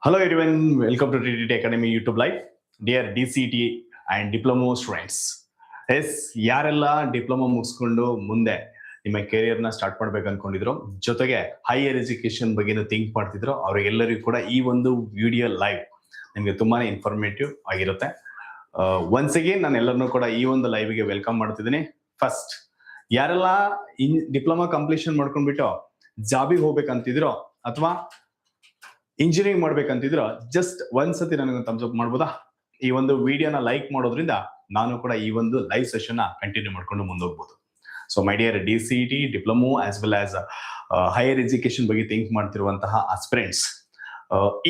Hello everyone, welcome to TTT Academy YouTube Live. Dear DCT and Diploma students. Yes ಯಾರೆಲ್ಲ diploma ಮುಗಿಸ್ಕೊಂಡು ಮುಂದೆ ನಿಮ್ಮ ಕೆರಿಯರ್ನ start ಮಾಡ್ಬೇಕು ಅನ್ಕೊಂಡಿದ್ರು, ಜೊತೆಗೆ ಹೈಯರ್ ಎಜುಕೇಶನ್ ಬಗ್ಗೆನೂ ಥಿಂಕ್ ಮಾಡ್ತಿದ್ರು, ಅವರಿಗೆಲ್ಲರಿಗೂ ಕೂಡ ಈ ಒಂದು ವಿಡಿಯೋ ಲೈವ್ ನಿಮಗೆ ತುಂಬಾನೇ ಇನ್ಫಾರ್ಮೇಟಿವ್ ಆಗಿರುತ್ತೆ. ಒನ್ಸ್ ಅಗೇನ್ ನಾನು ಎಲ್ಲರನ್ನೂ ಕೂಡ ಈ ಒಂದು ಲೈವ್ಗೆ ವೆಲ್ಕಮ್ ಮಾಡ್ತಿದ್ದೀನಿ. ಫಸ್ಟ್ ಯಾರೆಲ್ಲ ಡಿಪ್ಲೊಮಾ ಕಂಪ್ಲೀಷನ್ ಮಾಡ್ಕೊಂಡ್ಬಿಟ್ಟು ಜಾಬಿಗೆ ಹೋಗ್ಬೇಕಂತಿದ್ರೋ ಅಥವಾ ಇಂಜಿನಿಯರಿಂಗ್ ಮಾಡ್ಬೇಕಂತಿದ್ರು, ಜಸ್ಟ್ ಒಂದ್ಸತಿ ನನಗೆ ಥಮ್ಸ್ ಅಪ್ ಮಾಡ್ಬೋದಾ? ಈ ಒಂದು ವಿಡಿಯೋನ ಲೈಕ್ ಮಾಡೋದ್ರಿಂದ ನಾನು ಕೂಡ ಈ ಒಂದು ಲೈವ್ ಸೆಷನ್ ಕಂಟಿನ್ಯೂ ಮಾಡ್ಕೊಂಡು ಮುಂದೋಗ್ಬೋದು. So my dear DCET, diploma as well as higher education ಬಗ್ಗೆ ಥಿಂಕ್ ಮಾಡ್ತಿರುವಂತಹ ಆಸ್ಪಿರೆಂಟ್ಸ್,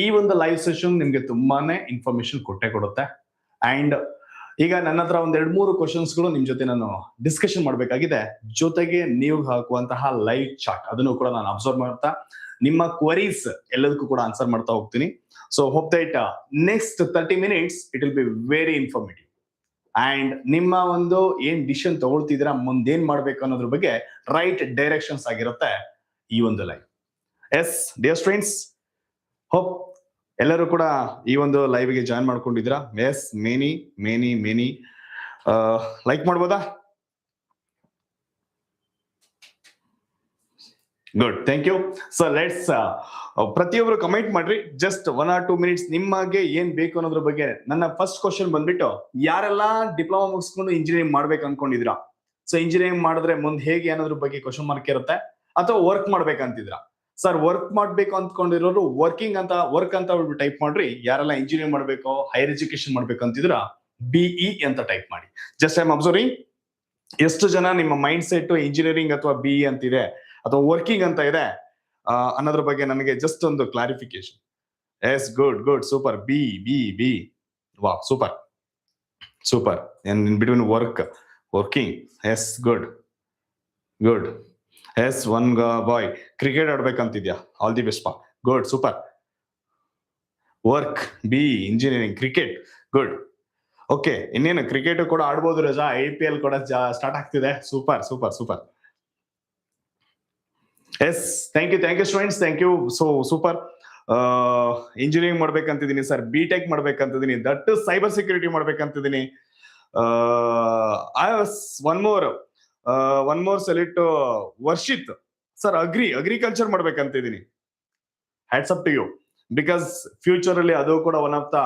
ಈ ಒಂದು ಲೈವ್ ಸೆಷನ್ ನಿಮ್ಗೆ ತುಂಬಾನೇ ಇನ್ಫಾರ್ಮೇಶನ್ ಕೊಟ್ಟೆ ಕೊಡುತ್ತೆ. ಅಂಡ್ ಈಗ ನನ್ನ ಹತ್ರ ಒಂದ್ 2-3 ಕ್ವಶನ್ಸ್ಗಳು ನಿಮ್ ಜೊತೆ ನಾನು ಡಿಸ್ಕಷನ್ ಮಾಡ್ಬೇಕಾಗಿದೆ. ಜೊತೆಗೆ ನೀವು ಹಾಕುವಂತಹ ಲೈವ್ ಚಾಟ್ ಅದನ್ನು ಕೂಡ ನಾನು ಅಬ್ಸರ್ವ್ ಮಾಡ್ತಾ ನಿಮ್ಮ ಕ್ವರೀಸ್ ಎಲ್ಲದಕ್ಕೂ ಕೂಡ ಆನ್ಸರ್ ಮಾಡ್ತಾ ಹೋಗ್ತೀನಿ. So hope that next 30 minutes it will be very informative. And ನಿಮ್ಮ ಒಂದು ಏನ್ ಡಿಸಿಷನ್ ತಗೊಳ್ತಿದ್ದೀರಾ, ಮುಂದೇನ್ ಮಾಡ್ಬೇಕು ಅನ್ನೋದ್ರ ಬಗ್ಗೆ ರೈಟ್ ಡೈರೆಕ್ಷನ್ಸ್ ಆಗಿರುತ್ತೆ ಈ ಒಂದು live. Yes dear students, hope ಎಲ್ಲರೂ ಕೂಡ ಈ ಒಂದು ಲೈವ್ಗೆ ಜಾಯಿನ್ ಮಾಡ್ಕೊಂಡಿದ್ದೀರಾ. ಎಸ್ ಮೆನಿ ಲೈಕ್ ಮಾಡ್ಬೋದಾ? Good, thank you. So let's ಪ್ರತಿಯೊಬ್ರು ಕಮೆಂಟ್ ಮಾಡ್ರಿ. ಜಸ್ಟ್ 1 or 2 minutes ನಿಮಗೆ ಏನ್ ಬೇಕು ಅನ್ನೋದ್ರ ಬಗ್ಗೆ. ನನ್ನ ಫಸ್ಟ್ ಕ್ವಶನ್ ಬಂದ್ಬಿಟ್ಟು, ಯಾರೆಲ್ಲ ಡಿಪ್ಲೊಮಾ ಮುಗಿಸ್ಕೊಂಡು ಇಂಜಿನಿಯರಿಂಗ್ ಮಾಡ್ಬೇಕು ಅನ್ಕೊಂಡಿದ್ರಾ? ಸೊ ಇಂಜಿನಿಯರಿಂಗ್ ಮಾಡಿದ್ರೆ ಮುಂದೆ ಹೇಗೆ ಅನ್ನೋದ್ರ ಬಗ್ಗೆ ಕ್ವಶನ್ ಮಾರ್ಕ್ ಇರುತ್ತೆ. ಅಥವಾ ವರ್ಕ್ ಮಾಡ್ಬೇಕಂತಿದ್ರ? ಸರ್ ವರ್ಕ್ ಮಾಡ್ಬೇಕು ಅಂದ್ಕೊಂಡಿರೋರು ವರ್ಕ್ ಅಂತ ಟೈಪ್ ಮಾಡ್ರಿ. ಯಾರೆಲ್ಲ ಇಂಜಿನಿಯರಿಂಗ್ ಮಾಡ್ಬೇಕು, ಹೈಯರ್ ಎಜುಕೇಶನ್ ಮಾಡ್ಬೇಕು ಅಂತಿದ್ರ BE ಅಂತ ಟೈಪ್ ಮಾಡಿ. ಜಸ್ಟ್ ಐ ಆಮ್ ಅಬ್ಸರ್ವಿಂಗ್ ಎಷ್ಟು ಜನ ನಿಮ್ಮ ಮೈಂಡ್ ಸೆಟ್ ಇಂಜಿನಿಯರಿಂಗ್ ಅಥವಾ BE ಅಂತಿದೆ ಅಥವಾ ವರ್ಕಿಂಗ್ ಅಂತ ಇದೆ ಅನ್ನೋದ್ರ ಬಗ್ಗೆ ನನಗೆ ಜಸ್ಟ್ ಒಂದು ಕ್ಲಾರಿಫಿಕೇಶನ್. Yes good super. ಬಿ wow super in between working. Yes good. Yes one boy cricket ಆಡ್ಬೇಕಂತಿದ್ಯಾ? ಆಲ್ ದಿ ಬೆಸ್ಟ್ ಪಾ. Good super. Work, BE, engineering, cricket. Good. Okay, ಇನ್ನೇನು ಕ್ರಿಕೆಟ್ ಕೂಡ ಆಡ್ಬೋದು ರಜಾ. IPL ಕೂಡ ಸ್ಟಾರ್ಟ್ ಆಗ್ತಿದೆ. Super. Yes thank you students, thank you. So super. Engineering ಮಾಡ್ಬೇಕಂತಿದ್ದೀನಿ sir, BTech ಮಾಡ್ಬೇಕಂತಿದ್ದೀನಿ, ದಟ್ ಸೈಬರ್ ಸೆಕ್ಯೂರಿಟಿ ಮಾಡ್ಬೇಕಂತಿದ್ದೀನಿ. One more select Varshith sir, agriculture ಮಾಡ್ಬೇಕಂತಿದ್ದೀನಿ. Hats up to you, because future ಅಲ್ಲಿ ಅದು ಕೂಡ ಒನ್ ಆಫ್ ದ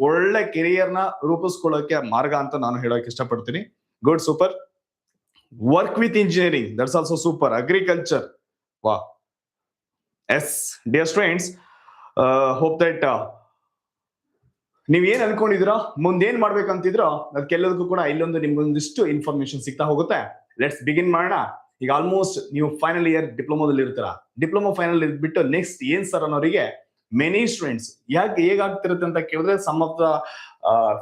ಒಳ್ಳೆ ಕೆರಿಯರ್ ನ ರೂಪಿಸ್ಕೊಳ್ಳೋಕೆ ಮಾರ್ಗ ಅಂತ ನಾನು ಹೇಳೋಕೆ ಇಷ್ಟಪಡ್ತೀನಿ. Good, super. Work with engineering, that's also super. Agriculture, wow. Yes dear students, hope that ನೀವ್ ಏನ್ ಅನ್ಕೊಂಡಿದಿರೋ, ಮುಂದೇನ್ ಮಾಡ್ಬೇಕಂತಿದ್ರೋ ಅದಕ್ಕೆಲ್ಲದಕ್ಕೂ ಕೂಡ ಇಲ್ಲೊಂದು ನಿಮ್ಗೊಂದಿಷ್ಟು ಇನ್ಫಾರ್ಮೇಶನ್ ಸಿಗ್ತಾ ಹೋಗುತ್ತೆ. ಲೆಟ್ಸ್ ಬಿಗಿನ್ ಮಾಡೋಣ. ಈಗ ಆಲ್ಮೋಸ್ಟ್ ನೀವು ಫೈನಲ್ ಇಯರ್ ಡಿಪ್ಲೊಮಾದಲ್ಲಿ ಇರ್ತೀರಾ. ಡಿಪ್ಲೊಮಾ ಫೈನಲ್ ಇದ್ಬಿಟ್ಟು ನೆಕ್ಸ್ಟ್ ಏನ್ ಸರ್ ಅನ್ನೋರಿಗೆ ಮೆನಿ ಸ್ಟೂಡೆಂಟ್ಸ್ ಹೇಗಾಗ್ತಿರುತ್ತೆ ಅಂತ ಕೇಳಿದ್ರೆ, ಸಮ್ ಆಫ್ ದ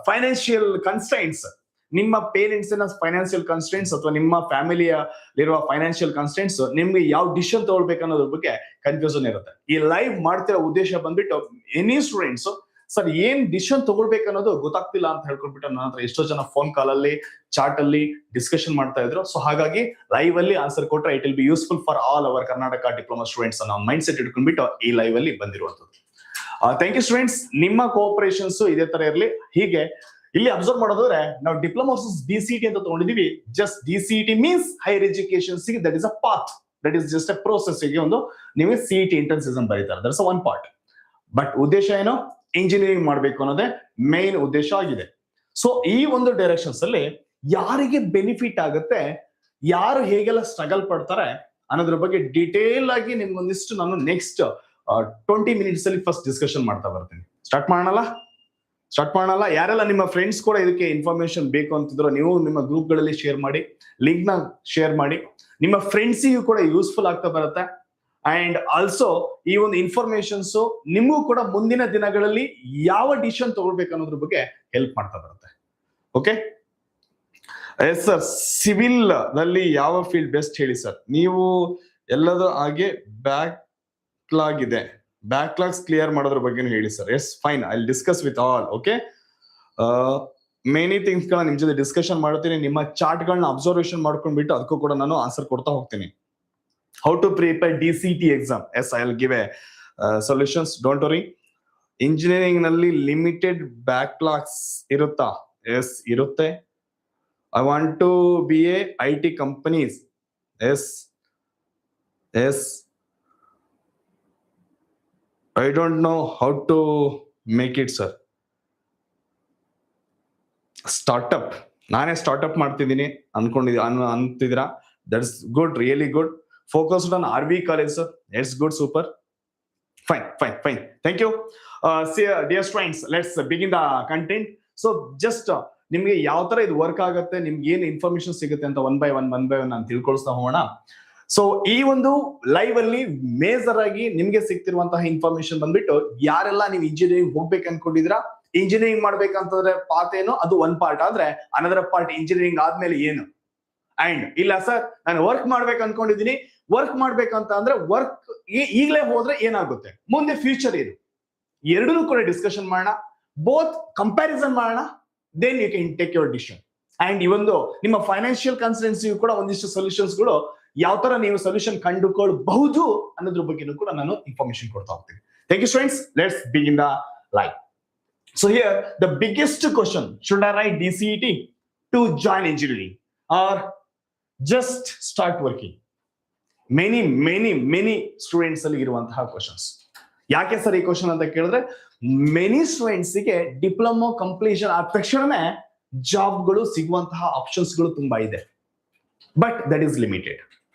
ಫೈನಾನ್ಷಿಯಲ್ ಕನ್ಸ್ಟ್ರೈಂಟ್ಸ್, ನಿಮ್ಮ ಪೇರೆಂಟ್ಸ್ ಫೈನಾನ್ಷಿಯಲ್ ಕನ್ಸ್ಟೆಂಟ್ಸ್ ಅಥವಾ ನಿಮ್ಮ ಫ್ಯಾಮಿಲಿಯಲ್ಲಿರುವ ಫೈನಾನ್ಷಿಯಲ್ ಕನ್ಸ್ಟೆಂಟ್ಸ್ ನಿಮ್ಗೆ ಯಾವ ಡಿಸಿಷನ್ ತಗೊಳ್ಬೇಕು ಅನ್ನೋದ್ರ ಬಗ್ಗೆ ಕನ್ಫ್ಯೂಷನ್ ಇರುತ್ತೆ. ಈ ಲೈವ್ ಮಾಡ್ತಿರೋ ಉದ್ದೇಶ ಬಂದ್ಬಿಟ್ಟು, ಎನಿ ಸ್ಟೂಡೆಂಟ್ಸ್ ಸರ್ ಏನ್ ಡಿಸಿಷನ್ ತಗೊಳ್ಬೇಕು ಅನ್ನೋದು ಗೊತ್ತಾಗ್ತಿಲ್ಲ ಅಂತ ಹೇಳ್ಕೊಂಡ್ಬಿಟ್ಟು ನನ್ನ ಹತ್ರ ಎಷ್ಟೋ ಜನ ಫೋನ್ ಕಾಲ್ ಅಲ್ಲಿ, ಚಾಟ್ ಅಲ್ಲಿ ಡಿಸ್ಕಷನ್ ಮಾಡ್ತಾ ಇದ್ರು. ಸೊ ಹಾಗಾಗಿ ಲೈವ್ ಅಲ್ಲಿ ಆನ್ಸರ್ ಕೊಟ್ರೆ it will be useful for all our Karnataka diploma students ಅನ್ನೋ ಮೈಂಡ್ ಸೆಟ್ ಇಟ್ಕೊಂಡ್ಬಿಟ್ಟು ಈ ಲೈವ್ ಅಲ್ಲಿ ಬಂದಿರುವಂತದ್ದು. ಥ್ಯಾಂಕ್ ಯು ಸ್ಟೂಡೆಂಟ್ಸ್, ನಿಮ್ಮ ಕೋಆಪರೇಷನ್ಸ್ ಇದೇ ತರ ಇರಲಿ. ಹೀಗೆ ಇಲ್ಲಿ ಅಬ್ಸರ್ವ್ ಮಾಡೋದಾದ್ರೆ, ನಾವು ಡಿಪ್ಲೊಮಾ DCET ಅಂತ ತಗೊಂಡಿದೀವಿ. Just DCET means higher education ಸಿಗಿ, that is a path, that is just a process. ಈಗ ಒಂದು ನಿಮಗೆ CET ಎಂಟ್ರೆನ್ಸ್ ಎಕ್ಸಾಮ್ ಬರೀತಾರೆ, ದಟ್ಸ್ ಒನ್ ಪಾರ್ಟ್. ಬಟ್ ಉದ್ದೇಶ ಏನು? ಇಂಜಿನಿಯರಿಂಗ್ ಮಾಡ್ಬೇಕು ಅನ್ನೋದೇ ಮೇನ್ ಉದ್ದೇಶ ಆಗಿದೆ. ಸೊ ಈ ಒಂದು ಡೈರೆಕ್ಷನ್ಸ್ ಅಲ್ಲಿ ಯಾರಿಗೆ ಬೆನಿಫಿಟ್ ಆಗುತ್ತೆ, ಯಾರು ಹೇಗೆಲ್ಲ ಸ್ಟ್ರಗಲ್ ಪಡ್ತಾರೆ ಅನ್ನೋದ್ರ ಬಗ್ಗೆ ಡೀಟೇಲ್ ಆಗಿ ನಿಮ್ಗೊಂದಿಷ್ಟು ನಾನು ನೆಕ್ಸ್ಟ್ 20 minutes ಅಲ್ಲಿ ಫಸ್ಟ್ ಡಿಸ್ಕಷನ್ ಮಾಡ್ತಾ ಬರ್ತೀನಿ. ಸ್ಟಾರ್ಟ್ ಮಾಡೋಣ. ಯಾರೆಲ್ಲ ನಿಮ್ಮ ಫ್ರೆಂಡ್ಸ್ ಕೂಡ ಇದಕ್ಕೆ ಇನ್ಫಾರ್ಮೇಶನ್ ಬೇಕು ಅಂತಿದ್ರು, ನೀವು ನಿಮ್ಮ ಗ್ರೂಪ್ ಗಳಲ್ಲಿ ಶೇರ್ ಮಾಡಿ, ಲಿಂಕ್ ನ ಶೇರ್ ಮಾಡಿ. ನಿಮ್ಮ ಫ್ರೆಂಡ್ಸಿಗೂ ಕೂಡ ಯೂಸ್ಫುಲ್ ಆಗ್ತಾ ಬರುತ್ತೆ. ಅಂಡ್ ಆಲ್ಸೋ ಈ ಒಂದು ಇನ್ಫಾರ್ಮೇಶನ್ಸ್ ನಿಮಗೂ ಕೂಡ ಮುಂದಿನ ದಿನಗಳಲ್ಲಿ ಯಾವ ಡಿಸಿಷನ್ ತಗೊಳ್ಬೇಕು ಅನ್ನೋದ್ರ ಬಗ್ಗೆ ಹೆಲ್ಪ್ ಮಾಡ್ತಾ ಬರುತ್ತೆ. ಓಕೆ. ಎಸ್ ಸರ್, ಸಿವಿಲ್ ನಲ್ಲಿ ಯಾವ ಫೀಲ್ಡ್ ಬೆಸ್ಟ್ ಹೇಳಿ ಸರ್? ನೀವು ಎಲ್ಲದೂ ಹಾಗೆ ಬ್ಯಾಕ್ಲಾಗ್ಸ್ ಕ್ಲಿಯರ್ ಮಾಡೋದ್ರ ಬಗ್ಗೆ ಹೇಳಿ sir. S fine, I will discuss with all. Okay, many things ಗಳನ್ನ ನಿಮ್ ಜೊತೆ ಡಿಸ್ಕಷನ್ ಮಾಡ್ತೀನಿ. ನಿಮ್ಮ ಚಾರ್ಟ್ ಗಳನ್ನ ಅಬ್ಸರ್ವೇಷನ್ ಮಾಡ್ಕೊಂಡ್ಬಿಟ್ಟು ಅದಕ್ಕೂ ಕೂಡ ನಾನು ಆನ್ಸರ್ ಕೊಡ್ತಾ ಹೋಗ್ತೀನಿ. How to prepare DCET exam? Yes, I will give a solutions, don't worry. Engineering ನಲ್ಲಿ ಲಿಮಿಟೆಡ್ ಬ್ಯಾಕ್ಲಾಗ್ಸ್ ಇರುತ್ತಾ? ಎಸ್, ಇರುತ್ತೆ. I want to be a IT companies. Yes, yes. I don't know how to make it sir. Startup, ನಾನೇ startup ಮಾಡ್ತಿದ್ದೀನಿ ಅಂತಿದ್ದೀರಾ? That's good, really good. Focused on RV college sir. It's good, super. Fine. Thank you. Dear students, let's begin the content. So just ನಿಮ್ಗೆ ಯಾವ ತರ ಇದು work ಆಗುತ್ತೆ, ನಿಮ್ಗೆ ಏನ್ ಇನ್ಫಾರ್ಮೇಶನ್ ಸಿಗುತ್ತೆ ಅಂತ ಒನ್ ಬೈ ಒನ್ ನಾನು ತಿಳ್ಕೊಳ್ತಾ ಹೋಗೋಣ. ಸೊ ಈ ಒಂದು ಲೈವ್ ಅಲ್ಲಿ ಮೇಜರ್ ಆಗಿ ನಿಮ್ಗೆ ಸಿಗ್ತಿರುವಂತಹ ಇನ್ಫಾರ್ಮೇಶನ್ ಬಂದ್ಬಿಟ್ಟು, ಯಾರೆಲ್ಲ ನೀವು ಇಂಜಿನಿಯರಿಂಗ್ ಹೋಗ್ಬೇಕು ಅನ್ಕೊಂಡಿದ್ರಾ, ಇಂಜಿನಿಯರಿಂಗ್ ಮಾಡ್ಬೇಕಂತಂದ್ರೆ ಪಾತ್ ಏನು, ಅದು ಒಂದ್ ಪಾರ್ಟ್. ಆದ್ರೆ ಅನದರ್ ಪಾರ್ಟ್ ಇಂಜಿನಿಯರಿಂಗ್ ಆದ್ಮೇಲೆ ಏನು. ಅಂಡ್ ಇಲ್ಲ ಸರ್, ನಾನು ವರ್ಕ್ ಮಾಡ್ಬೇಕು ಅನ್ಕೊಂಡಿದೀನಿ, ವರ್ಕ್ ಮಾಡ್ಬೇಕಂತ ಅಂದ್ರೆ ವರ್ಕ್ ಈಗಲೇ ಹೋದ್ರೆ ಏನಾಗುತ್ತೆ, ಮುಂದೆ ಫ್ಯೂಚರ್ ಏನು, ಎರಡೂ ಕೂಡ ಡಿಸ್ಕಷನ್ ಮಾಡೋಣ. ಬೋತ್ ಕಂಪ್ಯಾರಿಸನ್ ಮಾಡೋಣ, then you can take your decision. And ಈ ಒಂದು ನಿಮ್ಮ ಫೈನಾನ್ಷಿಯಲ್ ಕನ್ಸಲ್ಟೆನ್ಸಿ ಕೂಡ ಒಂದಿಷ್ಟು ಸೊಲ್ಯೂಷನ್ಸ್ ಗಳು ಯಾವ ತರ ನೀವು ಸೊಲ್ಯೂಷನ್ ಕಂಡುಕೊಳ್ಬಹುದು ಅನ್ನೋದ್ರ ಬಗ್ಗೆನೂ ಕೂಡ ನಾನು ಇನ್ಫಾರ್ಮೇಶನ್ ಕೊಡ್ತಾ ಹೋಗ್ತೀನಿ. Thank you students, let's begin the live. So here the biggest question, should I write DCET to join engineering or just start working? Many students ಅಲ್ಲಿ ಇರುವಂತಹ questions. ಯಾಕೆ ಸರ್ ಈ ಕ್ವಶನ್ ಅಂತ ಕೇಳಿದ್ರೆ, ಮೆನಿ ಸ್ಟೂಡೆಂಟ್ಸ್ ಗೆ diploma completion ಆದ ತಕ್ಷಣನೇ ಜಾಬ್ಗಳು ಸಿಗುವಂತಹ ಆಪ್ಷನ್ಸ್ ಗಳು ತುಂಬಾ ಇದೆ. But that is limited.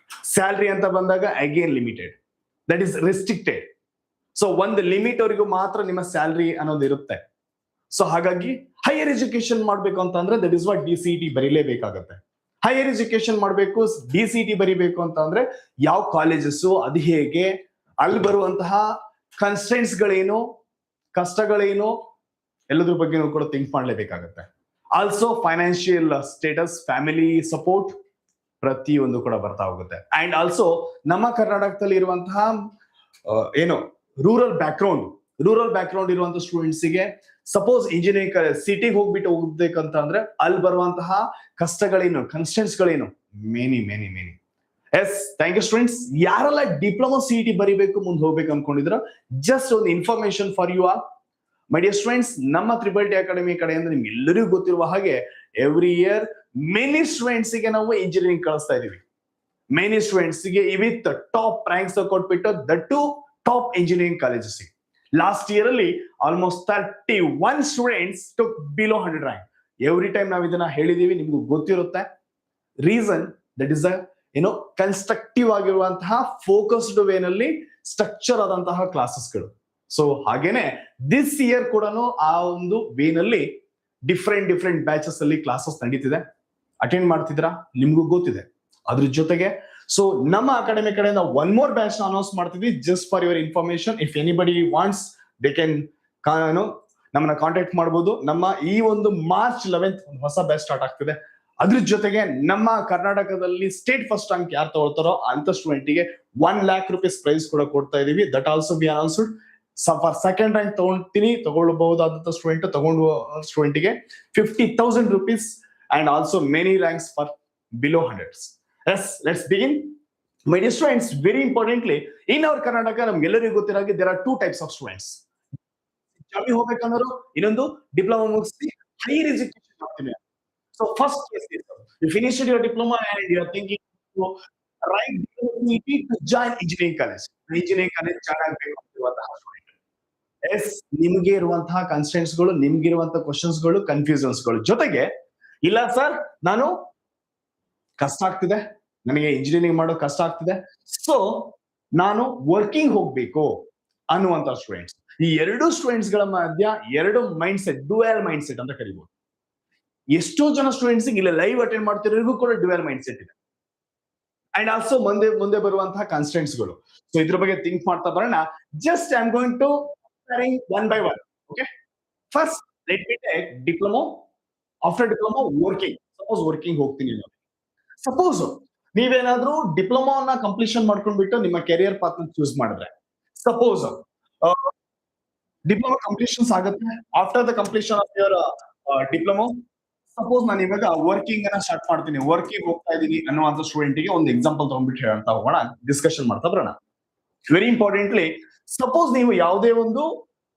Salary ಅಂತ ಬಂದಾಗ again limited, that is restricted. So ಒಂದು ಲಿಮಿಟ್ ವರೆಗೂ ಮಾತ್ರ ನಿಮ್ಮ ಸ್ಯಾಲರಿ ಅನ್ನೋದು ಇರುತ್ತೆ. ಸೊ ಹಾಗಾಗಿ ಹೈಯರ್ ಎಜುಕೇಶನ್ ಮಾಡ್ಬೇಕು ಅಂತ ಅಂದ್ರೆ ದಟ್ ಇಸ್ ವಾಟ್ DCET ಬರೀಲೇಬೇಕಾಗತ್ತೆ. ಹೈಯರ್ ಎಜುಕೇಶನ್ ಮಾಡ್ಬೇಕು, DCET ಬರೀಬೇಕು ಅಂತ ಅಂದ್ರೆ ಯಾವ ಕಾಲೇಜಸ್, ಅದು ಹೇಗೆ, ಅಲ್ಲಿ ಬರುವಂತಹ ಕನ್ಸ್ಟೆಂಟ್ಸ್ ಗಳೇನು, ಕಷ್ಟಗಳೇನು, ಎಲ್ಲದ್ರ ಬಗ್ಗೆನೂ ಕೂಡ ಥಿಂಕ್ ಮಾಡ್ಲೇಬೇಕಾಗತ್ತೆ. Also financial status, family support, ಪ್ರತಿಯೊಂದು ಕೂಡ ಬರ್ತಾ ಹೋಗುತ್ತೆ. ಅಂಡ್ ಆಲ್ಸೋ ನಮ್ಮ ಕರ್ನಾಟಕದಲ್ಲಿ ಇರುವಂತಹ ಏನು ರೂರಲ್ ಬ್ಯಾಕ್ಗ್ರೌಂಡ್ ಇರುವಂತಹ ಸ್ಟೂಡೆಂಟ್ಸ್ ಗೆ ಸಪೋಸ್ ಇಂಜಿನಿಯರಿಂಗ್ ಸಿಟಿಗೆ ಹೋಗ್ಬಿಟ್ಟು ಹೋಗ್ಬೇಕಂತ ಅಂದ್ರೆ ಅಲ್ಲಿ ಬರುವಂತಹ ಕಷ್ಟಗಳೇನು, ಕನ್ಸ್ಟೆಂಟ್ಸ್ ಗಳೇನು, many. Yes, thank you students. ಯಾರೆಲ್ಲ ಡಿಪ್ಲೊಮಾ CET ಬರಿಬೇಕು, ಮುಂದೆ ಹೋಗ್ಬೇಕು ಅನ್ಕೊಂಡಿದ್ರ, ಜಸ್ಟ್ ಒಂದು information for you all my dear students. ನಮ್ಮ ತ್ರಿಬಲ್ ಅಕಾಡೆಮಿ ಕಡೆಯಿಂದ ನಿಮ್ಗೆ ಎಲ್ಲರಿಗೂ ಗೊತ್ತಿರುವ ಹಾಗೆ ಎವ್ರಿ ಇಯರ್ ಮೆನಿ ಸ್ಟೂಡೆಂಟ್ಸ್ ಗೆ ನಾವು ಇಂಜಿನಿಯರಿಂಗ್ ಕಳಿಸ್ತಾ ಇದೀವಿ. ಮೆನಿ ಸ್ಟೂಡೆಂಟ್ಸ್ ಗೆ ವಿತ್ ಟಾಪ್ ರ್ಯಾಂಕ್ಸ್ ಕೊಟ್ಬಿಟ್ಟು that to top engineering colleges. Last year ಅಲ್ಲಿ almost 31 students took below 100 rank. Every time ನಾವು ಇದನ್ನ ಹೇಳಿದೀವಿ, ನಿಮ್ಗೂ ಗೊತ್ತಿರುತ್ತೆ. ರೀಸನ್ ದಟ್ ಇಸ್ ಕನ್ಸ್ಟ್ರಕ್ಟಿವ್ ಆಗಿರುವಂತಹ ಫೋಕಸ್ಡ್ ವೇನಲ್ಲಿ ಸ್ಟ್ರಕ್ಚರ್ ಆದಂತಹ ಕ್ಲಾಸಸ್ಗಳು. ಸೊ ಹಾಗೇನೆ ದಿಸ್ ಇಯರ್ ಕೂಡ ಆ ಒಂದು ವೇನಲ್ಲಿ ಡಿಫ್ರೆಂಟ್ ಬ್ಯಾಚಸ್ ಅಲ್ಲಿ ಕ್ಲಾಸಸ್ ನಡೀತಿದೆ. ಅಟೆಂಡ್ ಮಾಡ್ತಿದ್ರಾ, ನಿಮ್ಗೂ ಗೊತ್ತಿದೆ. ಅದ್ರ ಜೊತೆಗೆ ಸೊ ನಮ್ಮ ಅಕಾಡೆಮಿ ಕಡೆಯಿಂದ ಒನ್ ಮೋರ್ ಬ್ಯಾಚ್ ಅನೌನ್ಸ್ ಮಾಡ್ತಿದ್ವಿ. Just for your information, if anybody wants they can ನಮ್ಮನ್ನ ಕಾಂಟ್ಯಾಕ್ಟ್ ಮಾಡಬಹುದು. ನಮ್ಮ ಈ ಒಂದು March 11th ಒಂದು ಹೊಸ ಬ್ಯಾಚ್ ಸ್ಟಾರ್ಟ್ ಆಗ್ತಿದೆ. ಅದ್ರ ಜೊತೆಗೆ ನಮ್ಮ ಕರ್ನಾಟಕದಲ್ಲಿ ಸ್ಟೇಟ್ ಫಸ್ಟ್ ರ್ಯಾಂಕ್ ಯಾರು ತಗೊಳ್ತಾರೋ ಅಂತ ಸ್ಟೂಡೆಂಟ್ಗೆ 1 lakh rupees ಪ್ರೈಸ್ ಕೂಡ ಕೊಡ್ತಾ ಇದೀವಿ. That also be announced. For second rank ತಗೊಳ್ಬಹುದಾದಂತ ಸ್ಟೂಡೆಂಟ್ಗೆ 50,000 rupees and also many ranks for below 100s. Yes, let's begin. My dear students, very importantly, in our Karnataka, ನಮ್ಗೆಲ್ಲರಿಗೂ ಗೊತ್ತಿರಾಗೆ there are two types of students. Jabi ಹೋಗ್ಬೇಕನ್ನೋರು, ಇನ್ನೊಂದು diploma ಮುಗಿಸಿ higher education ಮಾಡ್ತೀನಿ. So first case is, you finished your diploma and you are thinking to write DCET to join engineering college. Engineering college join ಆಗಬೇಕು ಅಂತಿರುವಂತಹ student. S, ನಿಮ್ಗೆ ಇರುವಂತಹ constants ಗಳು, ನಿಮ್ಗೆ ಇರುವಂತಹ questions ಗಳು, ಕನ್ಫ್ಯೂಷನ್ಸ್ ಗಳು ಜೊತೆಗೆ, ಇಲ್ಲ ಸರ್ ನಾನು ಕಷ್ಟ ಆಗ್ತಿದೆ, ನನಗೆ ಇಂಜಿನಿಯರಿಂಗ್ ಮಾಡೋ ಕಷ್ಟ ಆಗ್ತಿದೆ, ಸೊ ನಾನು ವರ್ಕಿಂಗ್ ಹೋಗ್ಬೇಕು ಅನ್ನುವಂತ ಸ್ಟೂಡೆಂಟ್ಸ್. ಈ ಎರಡು ಸ್ಟೂಡೆಂಟ್ಸ್ ಗಳ ಮಧ್ಯ ಎರಡು mind set, dual mind set ಅಂತ ಕರಿಬಹುದು. ಎಷ್ಟೋ ಜನ ಸ್ಟೂಡೆಂಟ್ಸ್ ಇಲ್ಲ ಲೈವ್ ಅಟೆಂಡ್ ಮಾಡ್ತಿರೋರಿಗೂ ಕೂಡ ಡ್ಯುಯಲ್ ಮೈಂಡ್ ಸೆಟ್ ಇದೆ. ಅಂಡ್ ಆಲ್ಸೋ ಮುಂದೆ ಬರುವಂತಹ ಕನ್ಸ್ಟೆಂಟ್ಸ್ ಗಳು. ಸೊ ಇದ್ರ ಬಗ್ಗೆ ಥಿಂಕ್ ಮಾಡ್ತಾ ಬರೋಣ. Just I am going to one by one. Okay, first let me take diploma. After diploma working. Suppose working ಹೋಗ್ತೀನಿ ನಾನು. ಸಪೋಸ್ ನೀವೇನಾದ್ರೂ ಡಿಪ್ಲೊಮಾವನ್ನ ಕಂಪ್ಲೀಷನ್ ಮಾಡ್ಕೊಂಡ್ಬಿಟ್ಟು ನಿಮ್ಮ ಕೆರಿಯರ್ ಪಾತ್ ಚೂಸ್ ಮಾಡಿದ್ರೆ, ಸಪೋಸ್ ಡಿಪ್ಲೊಮಾ ಕಂಪ್ಲೀಷನ್ಸ್ ಆಗುತ್ತೆ. After the completion of your diploma, suppose ನಾನು ಇವಾಗ ವರ್ಕಿಂಗ್ ಅನ್ನ ಸ್ಟಾರ್ಟ್ ಮಾಡ್ತೀನಿ, ವರ್ಕಿಂಗ್ ಹೋಗ್ತಾ ಇದೀನಿ ಅನ್ನುವಂತ ಸ್ಟೂಡೆಂಟ್ ಗೆ ಒಂದು ಎಕ್ಸಾಂಪಲ್ ತಗೊಂಡ್ಬಿಟ್ಟು ಹೇಳ್ತಾ ಹೋಗೋಣ, ಡಿಸ್ಕಷನ್ ಮಾಡ್ತಾ ಬರೋಣ. ವೆರಿ ಇಂಪಾರ್ಟೆಂಟ್ಲಿ, ಸಪೋಸ್ ನೀವು ಯಾವುದೇ ಒಂದು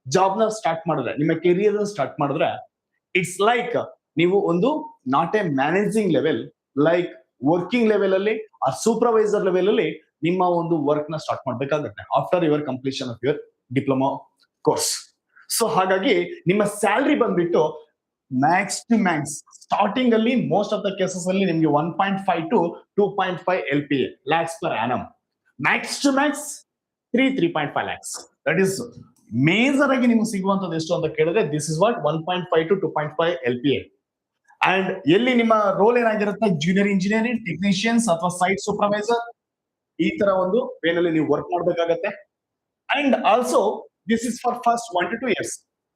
ಜಾಬ್ ನ ಸ್ಟಾರ್ಟ್ ಮಾಡಿದ್ರೆ, ನಿಮ್ಮ ಕೆರಿಯರ್ ಸ್ಟಾರ್ಟ್ ಮಾಡಿದ್ರೆ, ಇಟ್ಸ್ ಲೈಕ್ ನೀವು ಒಂದು not A managing level, like working level ಅಲ್ಲಿ ಆ ಸೂಪರ್ವೈಸರ್ ಲೆವೆಲ್ ಅಲ್ಲಿ ನಿಮ್ಮ ಒಂದು ವರ್ಕ್ ನ ಸ್ಟಾರ್ಟ್ ಮಾಡ್ಬೇಕಾಗುತ್ತೆ after your completion of your diploma course. So ಹಾಗಾಗಿ ನಿಮ್ಮ ಸ್ಯಾಲ್ರಿ ಬಂದ್ಬಿಟ್ಟು ಮ್ಯಾಕ್ಸ್ ಟು ಮ್ಯಾಕ್ಸ್ ಸ್ಟಾರ್ಟಿಂಗ್ ಅಲ್ಲಿ ಮೋಸ್ಟ್ ಆಫ್ ದ ಕೇಸಸ್ ಅಲ್ಲಿ ನಿಮ್ಗೆ 1.5 to 2.5 LPA lakhs per annum, max to max 3.5 lakhs. That is major ಆಗಿ ನಿಮ್ಗೆ ಸಿಗುವಂತದ್ದು ಎಷ್ಟು ಅಂತ ಕೇಳಿದ್ರೆ this is what 1.5 to 2.5 LPA. And ಎಲ್ಲಿ ನಿಮ್ಮ ರೋಲ್ ಏನಾಗಿರುತ್ತೆ, ಜೂನಿಯರ್ ಇಂಜಿನಿಯರಿಂಗ್ ಟೆಕ್ನಿಷಿಯನ್ಸ್ ಅಥವಾ ಸೈಟ್ ಸೂಪರ್ವೈಸರ್, ಈ ತರ ಒಂದು ವೇನಲ್ಲಿ ನೀವು ವರ್ಕ್ ಮಾಡ್ಬೇಕಾಗತ್ತೆ. And also this is for first 1 to 2 years.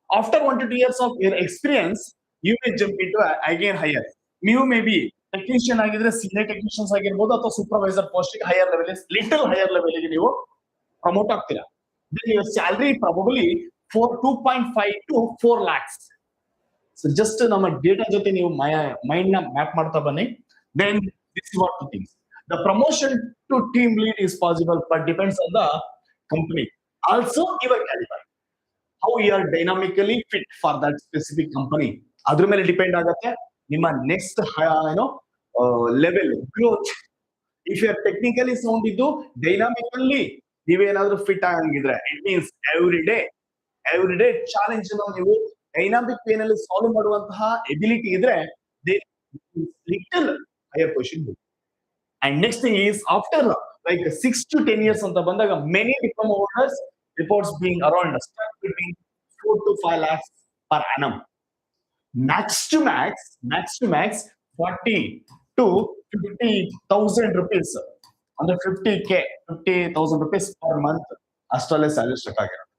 After 1 to 2 years of your experience, you may jump into again higher. ನೀವು ಮೇ ಬಿ ಟೆಕ್ನಿಷಿಯನ್ ಆಗಿದ್ರೆ ಸೀನಿಯರ್ ಟೆಕ್ನಿಷಿಯನ್ಸ್ ಆಗಿರ್ಬೋದು, ಅಥವಾ supervisor post higher level, little higher level ಗೆ ನೀವು promote ಆಗ್ತೀರಾ. Then your salary probably for 2.5 to 4 lakhs. So just ನಮ್ಮ data ಜೊತೆ ನೀವು ಮೈಂಡ್ ನ ಮ್ಯಾಪ್ ಮಾಡ್ತಾ ಬನ್ನಿ. Then this is what the things. The promotion to team lead is possible, but depends on the company. Also your caliber, how you are dynamically fit for that specific company. ಅದ್ರ ಮೇಲೆ depend ಆಗುತ್ತೆ ನಿಮ್ಮ next level growth. If you are technically sound ಇದ್ದು dynamically ನೀವೇನಾದ್ರೂ fit ಆಗಂಗಿದ್ರೆ, it means every day challenge ನೀವು dynamic way ನಲ್ಲಿ solve ಮಾಡುವಂತಹ ಎಬಿಲಿಟಿ ಇದ್ರೆ, little higher position. And next thing is after like 6 to 10 years ಅಂತ ಬಂದಾಗ, many diploma holders reports being around stuck between 4 to 5 lakhs per annum. Max to max 40 to 50,000 rupees, under 50,000 rupees per month ಅಷ್ಟರಲ್ಲೇ salary stuck ಆಗಿರೋದು.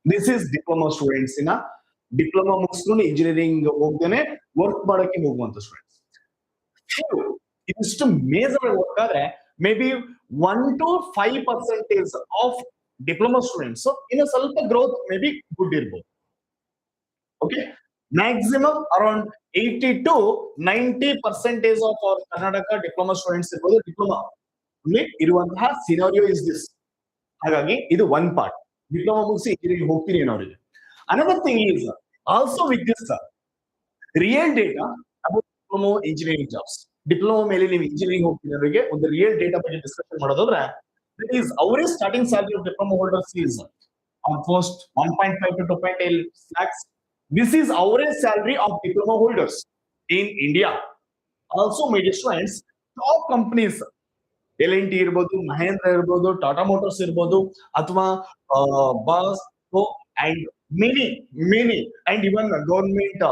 This is diploma students ಇನ diploma ಮುಗಿಸ್ಕೊಂಡು engineering ಹೋಗ್ದೇನೆ work ಮಾಡಕ್ಕೆ ಹೋಗುವಂತ students. ಇದಿಷ್ಟು major work ಆದ್ರೆ may be 1 to 5% of diploma students ಇನ್ನು ಸ್ವಲ್ಪ ಗ್ರೋತ್ ಮೇ ಬಿ ಗುಡ್ ಇರ್ಬೋದು. Okay, maximum around 80 to 90% of our Karnataka diploma students ಇರ್ಬೋದು. ಡಿಪ್ಲೊಮಾ ಇರುವಂತಹ ಸಿನಾರಿಯೋ ಇಸ್ ದಿಸ್. ಹಾಗಾಗಿ ಇದು ಒನ್ ಪಾರ್ಟ್, ಡಿಪ್ಲೊಮಾ ಮುಗಿಸಿ ಇಂಜಿನಿಯರಿಂಗ್ ಹೋಗ್ತೀನಿ ಅನ್ನೋರಿಗೆ. Another thing is also with this real data about diploma engineering jobs. Diploma ಮೇಲೆ ನೀವು ಇಂಜಿನಿಯರಿಂಗ್ ಹೋಗ್ತೀನಿ ಅನ್ನೋರಿಗೆ ಒಂದು ರಿಯಲ್ ಡೇಟಾ ಬಗ್ಗೆ ಡಿಸ್ಕಷನ್ ಮಾಡೋದಾದ್ರೆ, that is our starting salary of diploma holders is almost 1.5 to 2.8 lakhs. This is our salary of diploma holders in India. Also, my dear students, top companies L&T ಇರಬಹುದು, ಮಹೇಂದ್ರ ಇರಬಹುದು, Tata Motors ಇರಬಹುದು, ಅಥವಾ Bosch and many and even government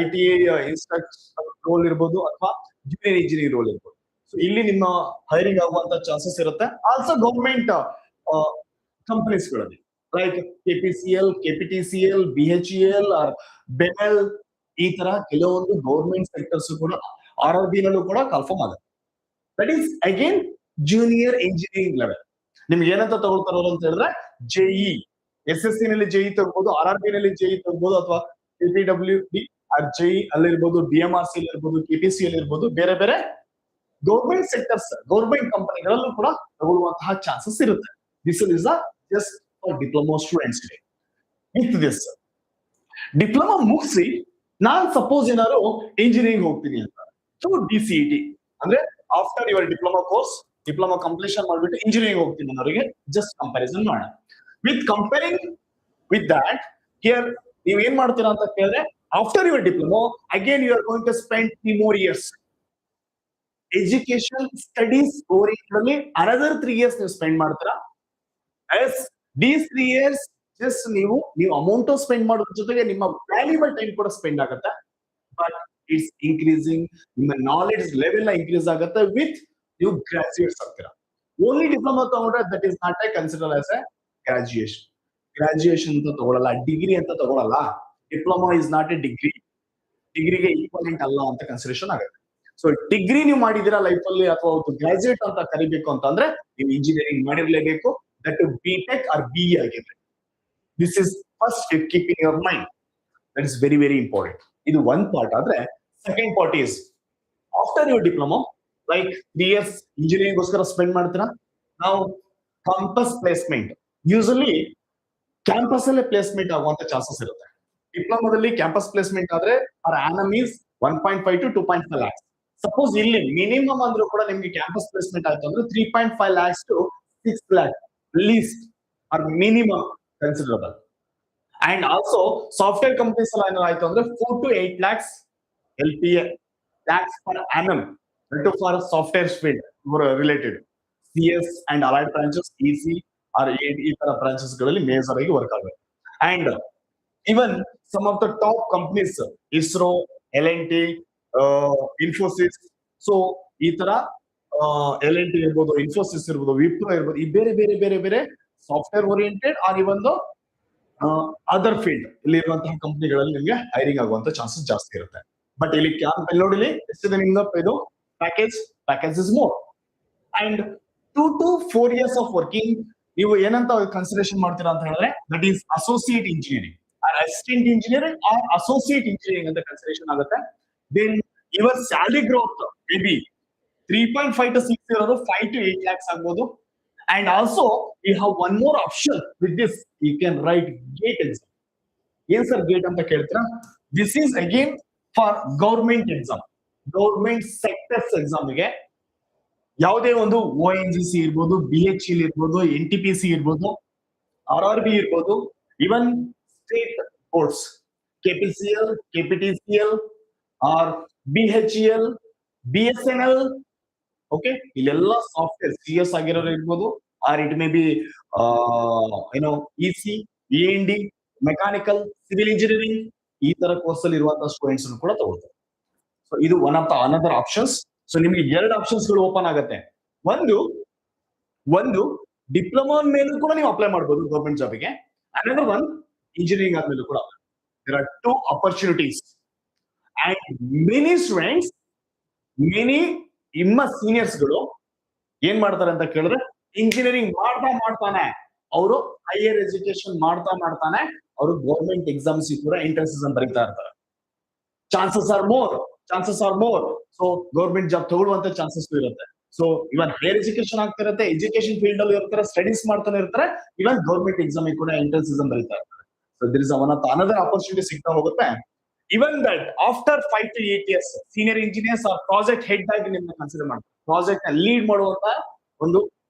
ITA instructor role ಇರಬಹುದು, ಅಥವಾ junior engineer role ಇರಬಹುದು. So ಇಲ್ಲಿ ನಿಮ್ಮ hiring ಆಗುವಂತ ಚಾನ್ಸಸ್ ಇರುತ್ತೆ. ಆಲ್ಸೋ ಗವರ್ಮೆಂಟ್ ಕಂಪನೀಸ್ ಗಳಲ್ಲಿ like KPCL, KPTCL, BHEL or BEML, ಈ ತರ ಕೆಲವೊಂದು ಗವರ್ಮೆಂಟ್ ಸೆಕ್ಟರ್ಸ್ ಕೂಡ RRB ನಲ್ಲೂ ಕೂಡ ಕನ್ಫರ್ಮ್ ಆಗುತ್ತೆ. That is again junior engineering level. ನಿಮ್ಗೆ ಏನಂತ ತಗೊಳ್ತಾರೋ ಅಂತ ಹೇಳಿದ್ರೆ, JE, SSC ನಲ್ಲಿ JE ತಗೋಬಹುದು, RRB ನಲ್ಲಿ JE ತಗೋಬಹುದು, ಅಥವಾ KPWD ಆರ್ JE ಅಲ್ಲಿರ್ಬೋದು, DMRC ಇರ್ಬೋದು, KPCL ಇರ್ಬೋದು, ಬೇರೆ ಬೇರೆ ಗೌರ್ಮೆಂಟ್ ಸೆಕ್ಟರ್ಸ್, ಗೌರ್ಮೆಂಟ್ ಕಂಪನಿಗಳಲ್ಲೂ ಕೂಡ ತಗೊಳ್ಳುವಂತಹ ಚಾನ್ಸಸ್ ಇರುತ್ತೆ. This is just for diploma students. With this diploma ಮುಗಿಸಿ ನಾನ್ ಸಪೋಸ್ ಏನಾದ್ರು ಇಂಜಿನಿಯರಿಂಗ್ ಹೋಗ್ತೀನಿ ಅಂತ, ಸೊ DCET ಅಂದ್ರೆ after your diploma course, diploma completion ಮಾಡ್ಬಿಟ್ಟು ಇಂಜಿನಿಯರಿಂಗ್ ಹೋಗ್ತೀನಿ ಅನ್ನೋರಿಗೆ ಜಸ್ಟ್ ಕಂಪ್ಯಾರಿಸನ್ ಮಾಡೋಣ. With comparing with that, here ನೀವ್ ಏನ್ ಮಾಡ್ತೀರಾ ಅಂತ ಕೇಳಿದ್ರೆ, after your diploma again you are going to spend 3 more years education studies orientally another 3 years ನೀವು ಸ್ಪೆಂಡ್ ಮಾಡ್ತೀರಾ. ಎಸ್, ದೀಸ್ 3 years ಜಸ್ಟ್ ನೀವು ಅಮೌಂಟ್ ಸ್ಪೆಂಡ್ ಮಾಡೋದ್ರ ಜೊತೆಗೆ ನಿಮ್ಮ ವ್ಯಾಲ್ಯೂಬಲ್ ಟೈಮ್ ಕೂಡ ಸ್ಪೆಂಡ್ ಆಗುತ್ತೆ. ಬಟ್ ಇಟ್ಸ್ ಇನ್ಕ್ರೀಸಿಂಗ್, ನಿಮ್ಮ ನಾಲೆಡ್ಜ್ ಲೆವೆಲ್ ಇನ್ಕ್ರೀಸ್ ಆಗುತ್ತೆ ವಿತ್ ನೀವು ಗ್ರಾಜುಯೇಟ್ಸ್ ಆಗ್ತೀರಾ. ಓನ್ಲಿ ಡಿಪ್ಲೊಮಾ ತಗೊಂಡ್ರೆ that is not A consider as A graduation ಅಂತ ತಗೊಳ್ಳಲ್ಲ, ಡಿಗ್ರಿ ಅಂತ ತಗೊಳ್ಳಲ್ಲ. ಡಿಪ್ಲೊಮಾ ಇಸ್ ನಾಟ್ ಎ ಡಿಗ್ರಿಗೆ ಈಕ್ವಲೆಂಟ್ ಅಲ್ಲ ಅಂತ ಕನ್ಸಿಡರೇಷನ್ ಆಗುತ್ತೆ. ಸೊ ಡಿಗ್ರಿ ನೀವು ಮಾಡಿದಿರಾ ಲೈಫ್ ಅಲ್ಲಿ, ಅಥವಾ ಒಂದು ಗ್ರಾಜುಯೇಟ್ ಅಂತ ಕರಿಬೇಕು ಅಂತಂದ್ರೆ ನೀವು ಇಂಜಿನಿಯರಿಂಗ್ ಮಾಡಿರ್ಲೇಬೇಕು, ದಟ್ BTech ಆರ್ BE ಆಗಿರ್ಲಿ. This is first keep in your mind. That is very very important. ಇದು ಒನ್ ಪಾರ್ಟ್ ಆದ್ರೆ, second part is after your diploma like 3 years engineering ಗೋಸ್ಕರ ಸ್ಪೆಂಡ್ ಮಾಡ್ತೀರಾ. ನಾವು ಕ್ಯಾಂಪಸ್ ಪ್ಲೇಸ್ಮೆಂಟ್, ಯೂಸಲಿ ಕ್ಯಾಂಪಸ್ ಅಲ್ಲೇ placement ಆಗುವಂತ chances ಇರುತ್ತೆ. ಡಿಪ್ಲೊಮಾದಲ್ಲಿ ಕ್ಯಾಂಪಸ್ ಪ್ಲೇಸ್ಮೆಂಟ್ ಆದ್ರೆ per annum is 1.5 to 2.5 lakhs. Suppose ಇಲ್ಲಿ ಮಿನಿಮಮ್ ಅಂದ್ರೂ ಕೂಡ ನಿಮ್ಗೆ ಕ್ಯಾಂಪಸ್ ಪ್ಲೇಸ್ಮೆಂಟ್ ಆಯ್ತು ಅಂದ್ರೆ 3.5 lakhs to 6 lakhs least or minimum considerable. And also software companies ಎಲ್ಲ ಏನಾದ್ರು ಆಯ್ತು ಅಂದ್ರೆ 4 to 8 lakhs LPA lakhs per annum for software field related CS and allied branches, EC or ಈ ತರ ಬ್ರಾಂಚಸ್ ಗಳಲ್ಲಿ ಮೇಜರ್ ಆಗಿ ವರ್ಕ್ ಆಗುತ್ತೆ. And even some of the top companies, ISRO, L&T, Infosys, so ಈ ತರ L&T ಇರ್ಬೋದು, Infosys ಇರ್ಬೋದು, Wipro ಇರ್ಬೋದು, ಈ ಬೇರೆ ಬೇರೆ ಬೇರೆ ಬೇರೆ ಸಾಫ್ಟ್ವೇರ್ ಓರಿಯೆಂಟೆಡ್ ಆರ್ ಇವನ್ ಅದರ್ ಫೀಲ್ಡ್ ಇಲ್ಲಿ ಇರುವಂತಹ ಕಂಪನಿಗಳಲ್ಲಿ ನಿಮಗೆ ಹೈರಿಂಗ್ ಆಗುವಂತ ಚಾನ್ಸಸ್ ಜಾಸ್ತಿ ಇರುತ್ತೆ. ಬಟ್ ಇಲ್ಲಿ ಕ್ಯಾಂಪ್ ನೋಡಿ ಎಷ್ಟಿದೆ ನಿಮ್ದು ಇದು package is more. And 2 to 4 years of working ನೀವು ಏನಂತ ಕನ್ಸಿಡರೇಷನ್ ಮಾಡ್ತೀರಾ ಅಂತ ಹೇಳಿದ್ರೆ that is associate engineering or assistant engineering or associate engineering ಅಂತ ಕನ್ಸಿಡರೇಷನ್ ಆಗುತ್ತೆ. Then your salary growth may be 3.5 to 6 ಇರೋದು 5 to 8 lakhs ಆಗ್ಬೋದು. And also you have one more option with this, you can write GATE exam. Yes sir, GATE anta keltira, this is again for government exam, government sectors exam ಗೆ ಯಾವುದೇ ಒಂದು ONGC ಇರ್ಬೋದು, BHEL ಇರ್ಬೋದು, NTPC ಇರ್ಬೋದು, RRB ಇರ್ಬೋದು, even state boards, KPCL, KPTCL or BHEL, BSNL, okay ಇಲ್ಲೆಲ್ಲ software CS ಆಗಿರೋರು ಇರ್ಬೋದು, or it may be EC, END, mechanical, civil engineering ಈ ತರ ಕೋರ್ಸ್ ಅಲ್ಲಿ ಇರುವಂತಹ ಸ್ಟೂಡೆಂಟ್ಸ್ ಕೂಡ ತಗೊಳ್ತಾರೆ. ಸೊ ಇದು one of the another options. So ನಿಮಗೆ ಎರಡು ಆಪ್ಷನ್ಸ್ ಗಳು ಓಪನ್ ಆಗುತ್ತೆ. ಒಂದು ಡಿಪ್ಲೊಮಾ ಮೇಲೂ ಕೂಡ ನೀವು ಅಪ್ಲೈ ಮಾಡಬಹುದು ಗೌರ್ಮೆಂಟ್ ಜಾಬ್ಗೆ. ಅನದರ್ ಒನ್ ಇಂಜಿನಿಯರಿಂಗ್ ಆದ್ಮೇಲೂ ಕೂಡ. There are two opportunities and many students, many ನಿಮ್ಮ ಸೀನಿಯರ್ಸ್ ಗಳು ಏನ್ ಮಾಡ್ತಾರೆ ಅಂತ ಕೇಳಿದ್ರೆ ಇಂಜಿನಿಯರಿಂಗ್ ಮಾಡ್ತಾನೆ ಅವರು ಹೈಯರ್ ಎಜುಕೇಶನ್ ಮಾಡ್ತಾನೆ ಅವರು ಗೌರ್ಮೆಂಟ್ ಎಕ್ಸಾಮ್ಸ್ ಕೂಡ ಎಂಟ್ರೆನ್ಸ್ ಎಕ್ಸಾಮ್ ಬರೀತಾ ಇರ್ತಾರೆ. Chances are more. So government job ತಗೊಳ್ಳುವಂತ ಚಾನ್ಸಸ್ ಇರುತ್ತೆ. ಸೊ ಇವನ್ ಹೈಯರ್ ಎಜುಕೇಶನ್ ಆಗ್ತಿರುತ್ತೆ, ಎಜುಕೇಶನ್ ಫೀಲ್ಡ್ ಅಲ್ಲಿ ಇರ್ತಾರೆ, ಸ್ಟಡೀಸ್ ಮಾಡ್ತಾನೆ ಇರ್ತಾರೆ, ಇವನ್ ಗೌರ್ಮೆಂಟ್ ಎಕ್ಸಾಮ್ ಕೂಡ ಎಂಟ್ರೆನ್ಸ್ ಎಕ್ಸಾಮ್ ಬರೀತಾ ಇರ್ತಾರೆ. So there is one of another opportunity ಸಿಗ್ತಾ ಹೋಗುತ್ತೆ. Even that after 5 to 8 years, senior engineers or project head ಆಗಿ ನಿಮ್ಮನ್ನ ಕನ್ಸಿಡರ್ ಮಾಡ್ತಾರೆ. ಪ್ರಾಜೆಕ್ಟ್ ನ ಲೀಡ್ ಮಾಡುವಂತ ಒಂದು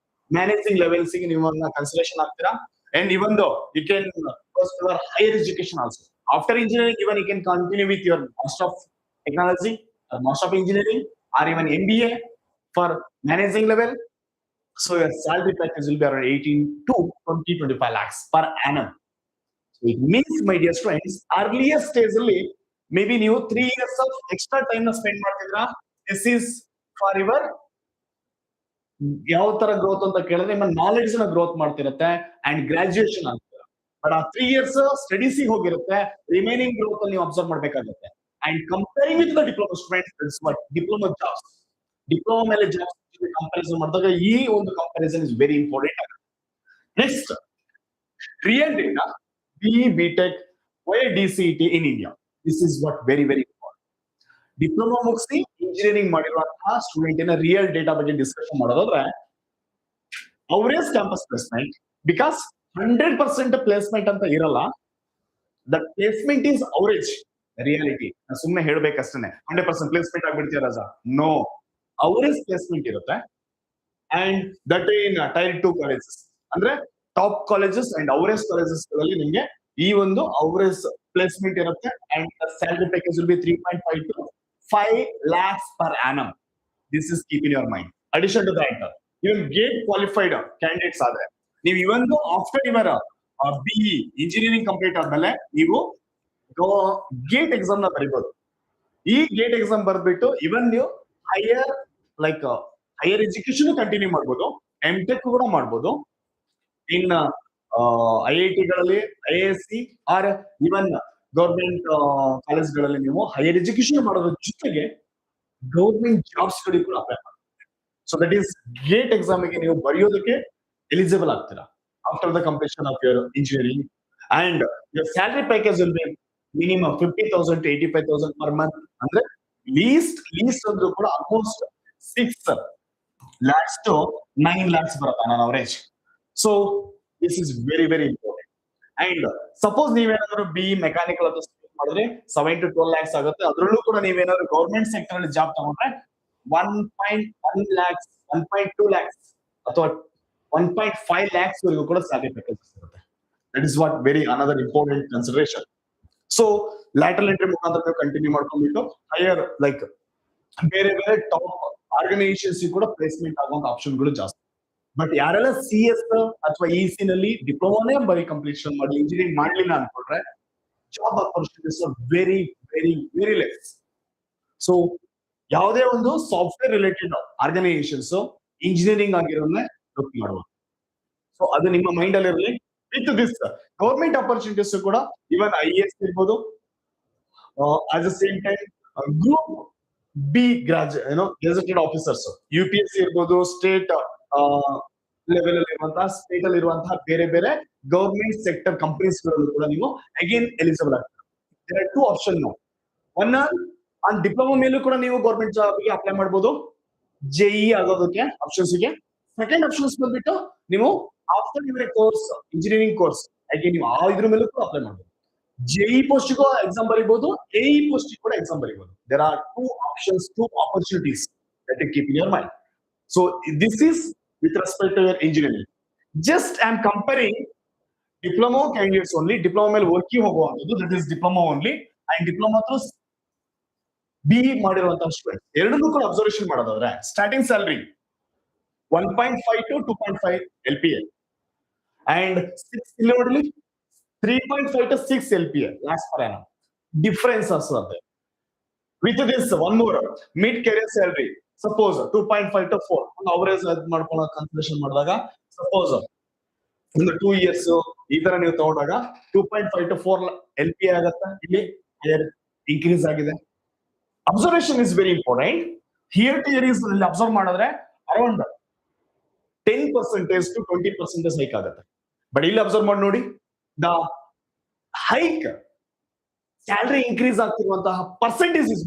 ಮ್ಯಾನೇಜಿಂಗ್ ಲೆವೆಲ್ಸ್ ಗೆ ನಿಮ್ಮನ್ನ ಕನ್ಸಿಡರೇಷನ್ ಆಗ್ತೀರಾ. And even though you can pursue your higher education also. After engineering, even you can continue with your Master of Technology, or Master of Engineering, or even MBA for managing level. So your salary package will be around 18 to 25 lakhs per annum. So it means, my dear friends, earlier stage ಅಲ್ಲಿ may be ನೀವು 3 years of extra time ನ spend ಮಾಡ್ತಿದ್ರ. This is for your ಯಾವ ತರ growth ಅಂತ ಕೇಳಿದ್ರೆ ನಿಮ್ಮ knowledge ನ ಗ್ರೋತ್ ಮಾಡ್ತಿರುತ್ತೆ ಅಂಡ್ ಗ್ರಾಜುಯೇಷನ್ ಆಗ್ತೀರಾ. ಬಟ್ ಆ 3 years ಸ್ಟಡೀಸ್ ಹೋಗಿರುತ್ತೆ, ರಿಮೈನಿಂಗ್ ಗ್ರೋತ್ ಅಲ್ಲಿ ನೀವು ಅಬ್ಸರ್ವ್ ಮಾಡ್ಬೇಕಾಗುತ್ತೆ. And comparing with the diploma students, diploma jobs, diploma ಮೇಲೆ ಜಾಬ್ಸ್ ಕಂಪಾರಿಸನ್ ಮಾಡಿದಾಗ ಈ ಒಂದು ಕಂಪಾರಿಸನ್ ಇಸ್ ವೆರಿ ಇಂಪಾರ್ಟೆಂಟ್ ಆಗುತ್ತೆ. Next, real data, BTech, DCET in India. This is what very important. Diploma ಮುಗಿಸಿ engineering ಮಾಡಿರುವಂತಹ ಸ್ಟೂಡೆಂಟಿನ ರಿಯಲ್ ಡೇಟಾ ಬಗ್ಗೆ discussion ಮಾಡೋದಾದ್ರೆ average campus placement, because 100% placement ಅಂತ ಇರಲ್ಲ. The placement is average reality. ಸುಮ್ಮನೆ ಹೇಳ್ಬೇಕಷ್ಟೇ 100% ಪ್ಲೇಸ್ಮೆಂಟ್ ಆಗ್ಬಿಡ್ತೀಯ ರಾಜ, ನೋ, ಅವರೇಜ್ ಪ್ಲೇಸ್ಮೆಂಟ್ ಇರುತ್ತೆ. And that in tier 2 colleges, ಅಂದ್ರೆ top colleges and average colleges ಗಳಲ್ಲಿ ನಿಮಗೆ ಈ ಒಂದು ಅವರೇಜ್ ಪ್ಲೇಸ್ಮೆಂಟ್ ಇರುತ್ತೆ. And salary package will be 3.5 to 5 lakhs per annum. This is keep in your mind. Addition to that, even GATE qualified candidates ಆದ್ರೆ ನೀವು ಇವನ್ after your BE engineering complete ಆದ್ಮೇಲೆ ನೀವು GATE exam ನ ಬರೀಬಹುದು. ಈ GATE exam ಬರ್ಬಿಟ್ಟು ಇವನ್ ನೀವು higher education continue ಮಾಡ್ಬೋದು, MTech ಕೂಡ ಮಾಡ್ಬೋದು. ಇನ್ IIT ಗಳಲ್ಲಿ IISc ಆರ್ ಇವನ್ ಗೌರ್ಮೆಂಟ್ ಕಾಲೇಜ್ಗಳಲ್ಲಿ ನೀವು ಹೈಯರ್ ಎಜುಕೇಶನ್ ಮಾಡೋದ್ರ ಜೊತೆಗೆ ಗೌರ್ಮೆಂಟ್ ಜಾಬ್ಸ್ ಗಳಿಗೆ ಕೂಡ ಅಪ್ಲೈ ಮಾಡ್ತೀವಿ. So that is GATE exam ಗೆ ನೀವು ಬರೆಯೋದಕ್ಕೆ ಎಲಿಜಿಬಲ್ ಆಗ್ತೀರಾ after the completion of your engineering. And your salary package will be minimum 50,000 to 85,000 per month. ಅಂದ್ರೆ ಲೀಸ್ಟ್ ಅಂದ್ರೂ ಕೂಡ ಆಲ್ಮೋಸ್ಟ್ 6 lakhs to 9 lakhs ಬರುತ್ತೆ on average. So this is very very important. And suppose ನೀವೇನಾದ್ರು B mechanical ಅಥವಾ ಮಾಡಿದ್ರೆ 7 to 12 lakhs ಆಗುತ್ತೆ. ಅದರಲ್ಲೂ ಕೂಡ ನೀವೇನಾದ್ರು ಗೌರ್ಮೆಂಟ್ ಸೆಕ್ಟರ್ ಅಲ್ಲಿ ಜಾಬ್ ತಗೊಂಡ್ರೆ 1.1 lakhs 1.2 lakhs ಅಥವಾ 1.5 lakhs ವರೆಗೂ ಕೂಡ ಸ್ಯಾಲರಿ ಪ್ಯಾಕೇಜಸ್ ಇರುತ್ತೆ. That is what very another important consideration. So lateral entry ಮುಖಾಂತರ ನೀವು ಕಂಟಿನ್ಯೂ ಮಾಡ್ಕೊಂಡ್ಬಿಟ್ಟು ಹೈಯರ್ ಲೈಕ್ ಬೇರೆ ಬೇರೆ ಟಾಪ್ ಆರ್ಗನೈಸೇಷನ್ಸ್ ಕೂಡ ಪ್ಲೇಸ್ಮೆಂಟ್ ಆಗುವಂತ ಆಪ್ಷನ್ಗಳು ಜಾಸ್ತಿ. ಬಟ್ ಯಾರೆಲ್ಲ CS ಅಥವಾ EC ನಲ್ಲಿ ಡಿಪ್ಲೊಮಾನೇ ಬರೀ ಕಂಪ್ಲೀಷನ್ ಮಾಡಿ ಇಂಜಿನಿಯರಿಂಗ್ ಮಾಡ್ಲಿಲ್ಲ ಅನ್ಕೊಂಡ್ರೆ job opportunities are very very very less. So ಯಾವುದೇ ಒಂದು ಸಾಫ್ಟ್ವೇರ್ ರಿಲೇಟೆಡ್ ಆರ್ಗನೈಸೇಷನ್ಸ್ ಇಂಜಿನಿಯರಿಂಗ್ ಆಗಿರೋದನ್ನೇ ಲುಕ್ ಮಾಡುವ. ಸೊ ಅದು ನಿಮ್ಮ ಮೈಂಡ್ ಅಲ್ಲಿ ಇರಲಿ. ವಿತ್ ದಿಸ್ ಗವರ್ಮೆಂಟ್ ಆಪರ್ಚುನಿಟೀಸ್ ಕೂಡ ಇವನ್ IAS ಇರ್ಬೋದು, at the same time group B gazetted officers UPSC ಇರ್ಬೋದು, ಸ್ಟೇಟ್ ಲೆವೆಲ್ ಅಲ್ಲಿ ಇರುವಂತಹ ಸ್ಟೇಟ್ ಅಲ್ಲಿ ಇರುವಂತಹ ಬೇರೆ ಬೇರೆ ಗವರ್ಮೆಂಟ್ ಸೆಕ್ಟರ್ ಕಂಪನೀಸ್ ಗಳಲ್ಲೂ ಕೂಡ ನೀವು ಅಗೇನ್ ಎಲಿಜಿಬಲ್ ಆಗ್ತೀರಾ. There are 2 option no. One on diploma ಮೇಲೂ ಕೂಡ ನೀವು ಗವರ್ಮೆಂಟ್ ಜಾಬ್ ಗೆ ಅಪ್ಲೈ ಮಾಡಬಹುದು, JEE ಆಗೋದಕ್ಕೆ ಆಪ್ಷನ್ಸ್ ಗೆ. ಸೆಕೆಂಡ್ ಆಪ್ಷನ್ಸ್ ಬಂದ್ಬಿಟ್ಟು ನೀವು after your course engineering course again ನೀವು ಇದ್ರ ಮೇಲೂ ಕೂಡ ಅಪ್ಲೈ ಮಾಡಬಹುದು. JEE ಪೋಸ್ಟ್ ಗೂ ಎಕ್ಸಾಮ್ ಬರೀಬಹುದು, AE ಪೋಸ್ಟ್ ಕೂಡ ಎಕ್ಸಾಮ್ ಬರೀಬಹುದು. There are 2 options, 2 opportunities that you keep in your mind. So this is with respect to your engineering. Just I am comparing diploma candidates only. Diploma ಮೇಲೆ working ಹೋಗುವಂತದ್ದು, that is diploma only. And diploma through BE ಮಾಡಿರುವಂತಹ student ಎರಡನ್ನೂ ಕೂಡ observation ಮಾಡೋದಾದ್ರೆ starting salary 1.5 to 2.5 LPA and 6 ನೋಡ್ಲಿ 3.5 to 6 LPA lakhs per annum. Difference also there. With this one more mid career salary suppose 2.5 to 4 ಒಂದು average ಮಾಡ್ಕೊಳ್ಳೋ consideration ಮಾಡಿದಾಗ suppose ಒಂದು 2 years ಈ ತರ ನೀವು ತಗೊಂಡಾಗ 2.5 to 4 LPA ಆಗುತ್ತೆ. ಇಲ್ಲಿ ಇನ್ಕ್ರೀಸ್ ಆಗಿದೆ. Observation is very important. Here to here is observe ಮಾಡಿದ್ರೆ ಅರೌಂಡ್ 10% to 20% ಹೈಕ್ ಆಗುತ್ತೆ. ಬಟ್ ಇಲ್ಲಿ ಅಬ್ಸರ್ವ್ ಮಾಡಿ ನೋಡಿ, ದ ಹೈಕ್ ಸ್ಯಾಲರಿ ಇನ್ಕ್ರೀಸ್ ಆಗ್ತಿರುವಂತಹ ಪರ್ಸೆಂಟೇಜ್ ಇಸ್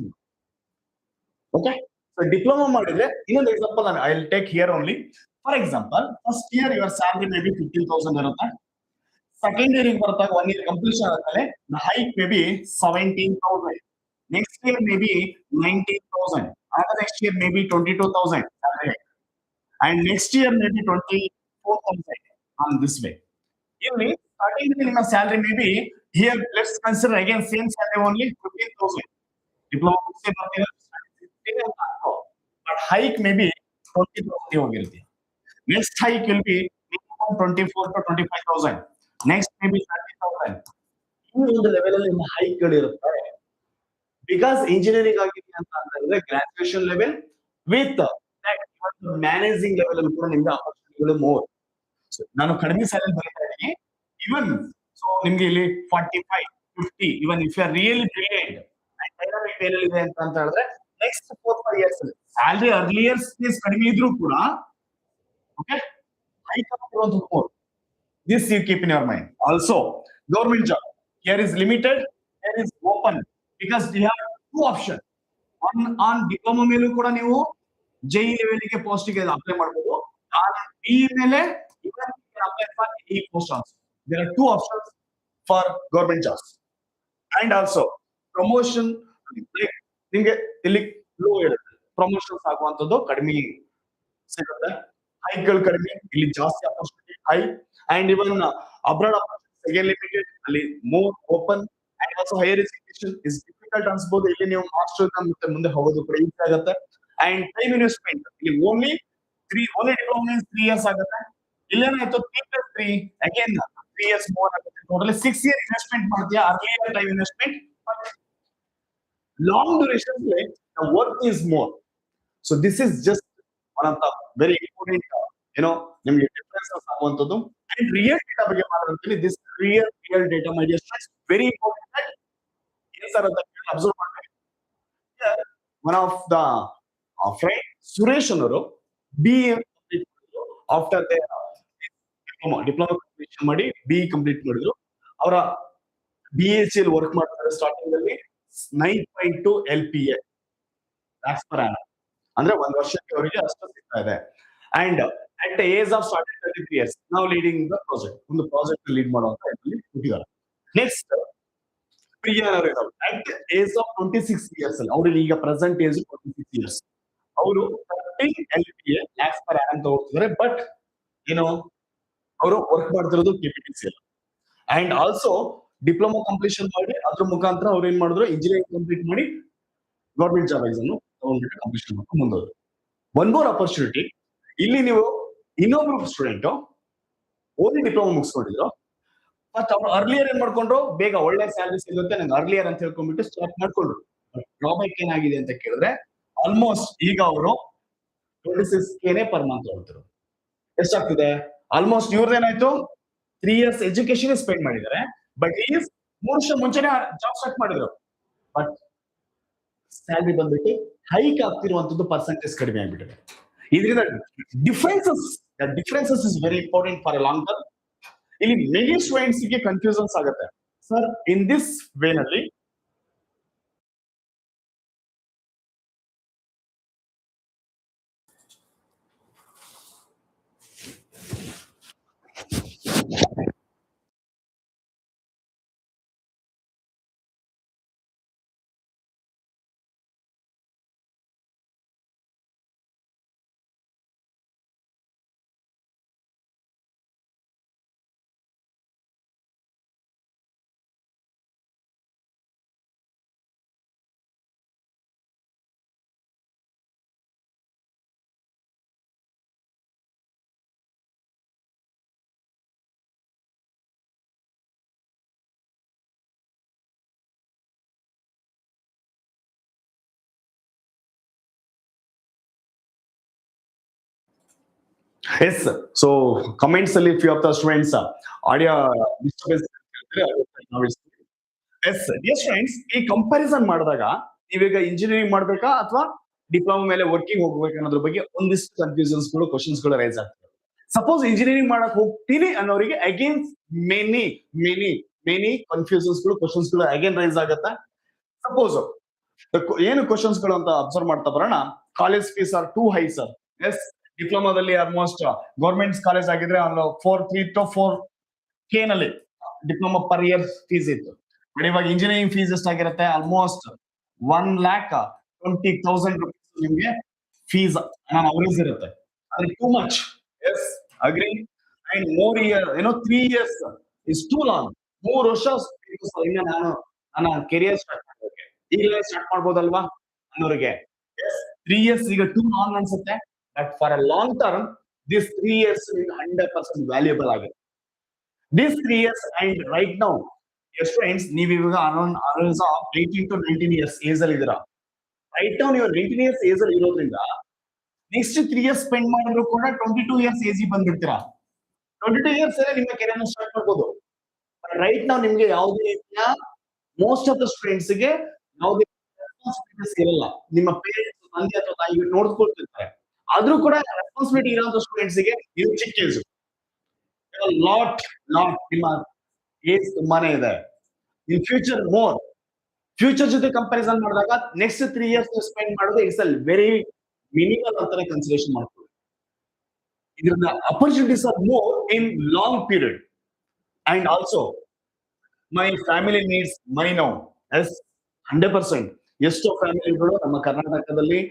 ಓಕೆ. ಡಿಪ್ಲೊಮಾ ಮಾಡಿದ್ರೆ ಇನ್ನೊಂದು ಎಕ್ಸಾಂಪಲ್ ನಾನು I will take here only. For example first year your salary may be 15,000 ಇರುತ್ತೆ. ಸೆಕೆಂಡ್ ಇಯರ್ ಬರ್ತಾಗ 1 year ಕಂಪ್ಲೀಷನ್ ಆದ್ಮೇಲೆ hike may be 17,000. Next year may be 19,000. Next year may B 22,000 salary hike. And next year may B 24,000 on this way. ಇಲ್ಲಿ starting ನಿಮ್ಮ salary may be here let's consider again same salary only 15,000. Diploma ಬರ್ತೀರಾ but hike may be 20,000 ಹೋಗಿರುತ್ತೆ. Next hike will be 24 to 25,000. Next may be 30,000. ಈ ಒಂದು level ಅಲ್ಲಿ ನಿಮ್ಮ hike ಗಳು ಇರುತ್ತೆ. ಬಿಕಾಸ್ ಇಂಜಿನಿಯರಿಂಗ್ ಆಗಿದೆ ಅಂತ ಅಂತಂದ್ರೆ graduation level with managing level ಅಲ್ಲಿ ಕೂಡ ನಿಮ್ಗೆ ಆಪರ್ಚುನಿಟಿಗಳು ಮೋರ್. ನಾನು ಕಡಿಮೆ ಸ್ಯಾಲರಿ ಬರೀತಾ ಇದ್ದೀನಿ, ಇವನ್ ಸೊ ನಿಮ್ಗೆ ಇಲ್ಲಿ 45, 50 even if you are really brilliant and dynamic ವೇಲ್ ಇದೆ ಅಂತ ಹೇಳಿದ್ರೆ next 4-5 years salary earlier stage ಕಡಿಮೆ ಇದ್ರೂ ಕೂಡ ಓಕೆ ಹೈಕ್ ಆಗ್ತಿರುವಂತ more. This you keep in your mind. Also government job here is limited, here is open because you have 2 option. On diploma ಮೇಲೂ ಕೂಡ ನೀವು JEE ಲೆವೆಲ್ ಗೆ post ಗೆ apply ಮಾಡಬಹುದು. BE ಮೇಲೆ ಇವನ್ ಅಪ್ಲೈ ಫಾರ್ ಈ post also. There are 2 options for government jobs. And also promotion ನಿಮ್ಗೆ ಇಲ್ಲಿ ಲೋ ಇರುತ್ತೆ, ಪ್ರಮೋಷನ್ಸ್ ಆಗುವಂತದ್ದು ಕಡಿಮೆ ಸಿಗುತ್ತೆ. ಹೈಕ್ಗಳು ಕಡಿಮೆ, ಇಲ್ಲಿ ಜಾಸ್ತಿ opportunity high. And even abroad opportunity again limited, ಅಲ್ಲಿ more open. And also higher education is difficult ಅನ್ಸ್ಬೋದು, ಇಲ್ಲಿ ನೀವು ಮಾಸ್ಟರ್ ಮತ್ತೆ ಮುಂದೆ ಹೋಗೋದು ಕೂಡ ಈಸಿ ಆಗುತ್ತೆ. ಅಂಡ್ ಟೈಮ್ ಇನ್ವೆಸ್ಟ್ಮೆಂಟ್ ಇಲ್ಲಿ ಓನ್ಲಿ ಡಿಪ್ಲೊಮಾ 3 years ಆಗುತ್ತೆ. ಇಲ್ಲೇನಾಯ್ತು 3+3 ಅಗೇನ್ 3 years ಮೋರ್ ಆಗುತ್ತೆ. ಟೋಟಲಿ 6 year ಇನ್ವೆಸ್ಟ್ಮೆಂಟ್ ಮಾಡ್ತೀಯಾ, earlier time investment. Long duration the work is more. So this is just one of the very important ನಿಮಗೆ differences ಆಗುವಂತದ್ದು. And real data ಬಗ್ಗೆ ಮಾತಾಡ್ತೀನಿ. This real data my dear students very important. ಏನ್ sir ಅಂತ observe ಮಾಡ್ಬೇಕು. One of the friend Suresh ಅವರು BE after diploma complete ಮಾಡಿ BE complete ಮಾಡಿದ್ರು. ಅವರ BSc ಅಲ್ಲಿ ವರ್ಕ್ ಮಾಡ್ತಾರೆ. ಸ್ಟಾರ್ಟಿಂಗ್ ಅಲ್ಲಿ 9.2 LPA lakhs per annum ಅಂದ್ರೆ 1 ವರ್ಷಕ್ಕೆ ಅವರಿಗೆ ಅಷ್ಟು ಸಿಗ್ತಾ ಇದೆ. And at the age of 33 years ನಾವು ಲೀಡಿಂಗ್ ದ ಪ್ರಾಜೆಕ್ಟ್, ಒಂದು ಪ್ರಾಜೆಕ್ಟ್ ಲೀಡ್ ಮಾಡುವಂತ ಹುಟ್ಟಿದ್ದಾರೆ. Next Priya at age of 26 years ಅಲ್ಲಿ, ಅವ್ರಿಗೆ ಈಗ ಪ್ರೆಸೆಂಟ್ ಏಜ್ 26 ಇಯರ್ಸ್, ಅವರು 30 LPA ಲ್ಯಾಕ್ಸ್ ಪರ್ ಆನಮ್ ತಗೋತಿದ್ದಾರೆ. ಬಟ್ ಏನು, ಅವರು ವರ್ಕ್ ಮಾಡ್ತಿರೋದು KPTC ಅಲ್ಲಿ. ಅಂಡ್ ಆಲ್ಸೋ ಡಿಪ್ಲೊಮಾ ಕಂಪ್ಲೀಷನ್ ಮಾಡಿ ಅದ್ರ ಮುಖಾಂತರ ಅವ್ರು ಏನ್ ಮಾಡಿದ್ರು, ಇಂಜಿನಿಯರಿಂಗ್ ಕಂಪ್ಲೀಟ್ ಮಾಡಿ ಗೌರ್ಮೆಂಟ್ ಜಾಬ್ ಎಕ್ಸಾಮ್ ತಗೊಂಡ್ಬಿಟ್ಟು ಕಂಪ್ಲೀಷನ್ ಮಾಡ್ಕೊಂಡು ಮುಂದೋದ್ರು. ಒನ್ ಮೋರ್ ಅಪರ್ಚುನಿಟಿ, ಇಲ್ಲಿ ನೀವು ಇನ್ನೊಬ್ರು ಸ್ಟೂಡೆಂಟ್ ಓದಿ ಡಿಪ್ಲೊಮಾ ಮುಗಿಸ್ಕೊಂಡಿದ್ರು, ಬಟ್ ಅವ್ರು ಅರ್ಲಿಯರ್ ಏನ್ ಮಾಡ್ಕೊಂಡ್ರು, ಬೇಗ ಒಳ್ಳೆ ಸ್ಯಾಲರಿ ಸಿಗುತ್ತೆ ನಂಗೆ ಅರ್ಲಿಯರ್ ಅಂತ ಹೇಳ್ಕೊಂಡ್ಬಿಟ್ಟು ಸ್ಟಾರ್ಟ್ ಮಾಡ್ಕೊಂಡ್ರು. ಡ್ರಾಬ್ಯಾಕ್ ಏನಾಗಿದೆ ಅಂತ ಕೇಳಿದ್ರೆ, ಆಲ್ಮೋಸ್ಟ್ ಈಗ ಅವರು 26K ಪರ್ ಮಂತ್ ಹೋಗ್ತಿರೋದು. ಎಷ್ಟಾಗ್ತಿದೆ? ಆಲ್ಮೋಸ್ಟ್ ಇವ್ರದ್ದೇನಾಯ್ತು, 3 ಇಯರ್ಸ್ ಎಜುಕೇಶನ್ ಸ್ಪೆಂಡ್ ಮಾಡಿದ್ದಾರೆ, ಬಟ್ ಈಸ್ 3 ವರ್ಷ ಮುಂಚೆನೆ ಜಾಬ್ ಸ್ಟಾರ್ಟ್ ಮಾಡಿದ್ರು. ಬಟ್ ಸ್ಯಾಲರಿ ಬಂದ್ಬಿಟ್ಟು ಹೈಕ್ ಆಗ್ತಿರುವಂತದ್ದು ಪರ್ಸೆಂಟೇಜ್ ಕಡಿಮೆ ಆಗ್ಬಿಟ್ಟಿದೆ. ಇದರಿಂದ differences is very important for a long term. ಇಲ್ಲಿ ಮೆನಿ ಸ್ಟೂಡೆಂಟ್ಸ್ ಗೆ ಕನ್ಫ್ಯೂಷನ್ಸ್ ಆಗುತ್ತೆ. ಸರ್, ಇನ್ ದಿಸ್ ವೇ ನಲ್ಲಿ ಎಸ್, ಸೊ ಕಮೆಂಟ್ಸ್ ಅಲ್ಲಿ few of the students audio disturbance yes dear students, ಈ ಕಂಪ್ಯಾರಿಸನ್ ಮಾಡಿದಾಗ ನೀವೀಗ ಇಂಜಿನಿಯರಿಂಗ್ ಮಾಡ್ಬೇಕಾ ಅಥವಾ ಡಿಪ್ಲೊಮಾ ಮೇಲೆ ವರ್ಕಿಂಗ್ ಹೋಗ್ಬೇಕು ಅನ್ನೋದ್ರ ಬಗ್ಗೆ ಒಂದಿಷ್ಟು ಕನ್ಫ್ಯೂಷನ್ಸ್ ಗಳು, ಕ್ವಶನ್ಸ್ ಗಳು ರೈಸ್ ಆಗ್ತವೆ. ಸಪೋಸ್ ಇಂಜಿನಿಯರಿಂಗ್ ಮಾಡಕ್ ಹೋಗ್ತೀನಿ ಅನ್ನೋರಿಗೆ again many many many confusions ಗಳು, ಕ್ವಶನ್ಸ್ ಗಳು ಅಗೇನ್ ರೈಸ್ ಆಗತ್ತೆ. ಸಪೋಸ್ ಏನು ಕ್ವಶನ್ಸ್ ಗಳು ಅಂತ ಅಬ್ಸರ್ವ್ ಮಾಡ್ತಾ ಬರೋಣ. College fees are too high sir. Yes, ಡಿಪ್ಲೊಮಾದಲ್ಲಿ ಆಲ್ಮೋಸ್ಟ್ ಗೌರ್ಮೆಂಟ್ ಕಾಲೇಜ್ ಆಗಿದ್ರೆ 3 to 4K ನಲ್ಲಿ ಡಿಪ್ಲೊಮಾ ಪರ್ ಇಯರ್ ಫೀಸ್ ಇತ್ತು. ಬಟ್ ಇವಾಗ ಇಂಜಿನಿಯರಿಂಗ್ ಫೀಸ್ ಎಷ್ಟಾಗಿರುತ್ತೆ, ಆಲ್ಮೋಸ್ಟ್ 1,20,000 rupees ನಿಮ್ಗೆ ಫೀಸ್ ಅವರೇಜ್ ಇರುತ್ತೆ. ಅದು too much. Yes, agree. And more year 3 years is too long. 3 ವರ್ಷ ಇನ್ನ ನಾನು ನನ್ನ ಕೆರಿಯರ್ ಸ್ಟಾರ್ಟ್ ಮಾಡೋಕೆ ಈಗಲೇ ಸ್ಟಾರ್ಟ್ ಮಾಡ್ಬೋದಲ್ವಾ ಅನ್ನೋರಿಗೆ. 3 years ಈಗ ಟೂ ಲಾಂಗ್ ಅನ್ಸುತ್ತೆ. But for a long term this 3 years 100% valuable ಆಗಿದೆ. This 3 years and right now students, ನೀವು ಇವಾಗ ಅರೌಂಡ್ 18 to 19 years ಏಜ್ ಅಲ್ಲಿ ಇದ್ದೀರಾ. ರೈಟ್ ನೌ ನೀವು 19 years ಏಜ್ ಅಲ್ಲಿ ಇರೋದ್ರಿಂದ ನೆಕ್ಸ್ಟ್ 3 years ಸ್ಪೆಂಡ್ ಮಾಡಿದ್ರು ಕೂಡ 22 years ಏಜ್ ಬಂದ್ಬಿಡ್ತೀರಾ. 22 years ಅಲ್ಲೇ ನಿಮ್ಮ ಕೆರಿಯರ್ ಸ್ಟಾರ್ಟ್ ಮಾಡ್ಬೋದು. ರೈಟ್ ನಾವು ನಿಮ್ಗೆ ಯಾವುದೇ ರೀತಿಯ ಮೋಸ್ಟ್ ಆಫ್ ದ ಸ್ಟೂಡೆಂಟ್ಸ್ ಗೆ ಯಾವುದೇ ರೆಸ್ಪಾನ್ಸಿಬಿಲಿಟೀಸ್ ಇರಲ್ಲ. ನಿಮ್ಮ ಪೇರೆಂಟ್ಸ್, ತಂದೆ ಅಥವಾ ತಾಯಿ ನೋಡ್ಕೊಳ್ತಿರ್ತಾರೆ. ಆದ್ರೂ ಕೂಡ ರೆಸ್ಪಾನ್ಸಿಬಿಲಿಟಿ ಇರೋಂಥ ಸ್ಟೂಡೆಂಟ್ಸ್ ಗೆ ಇದು ಚಿಕ್ಕ ಏಜ್. ಲಾಟ್ ನಿಮ್ಮ ಏಜ್ ತುಂಬಾನೇ ಇದೆ. ಇನ್ ಫ್ಯೂಚರ್ ಮೋರ್, ಫ್ಯೂಚರ್ ಜೊತೆ ಕಂಪ್ಯಾರಿಸನ್ ಮಾಡಿದಾಗ ನೆಕ್ಸ್ಟ್ 3 years ಸ್ಪೆಂಡ್ ಮಾಡೋದು ಇಟ್ಸ್ ವೆರಿ ಮಿನಿಮಲ್ ಅಂತಾನೆ ಕನ್ಸಿಡರೇಷನ್ ಮಾಡ್ಕೊಳ್ಳಿ. ಇದರಿಂದ opportunities are more in long period. And also my family needs my now. Yes, 100%. ಎಷ್ಟೋ ಫ್ಯಾಮಿಲಿಗಳು ನಮ್ಮ ಕರ್ನಾಟಕದಲ್ಲಿ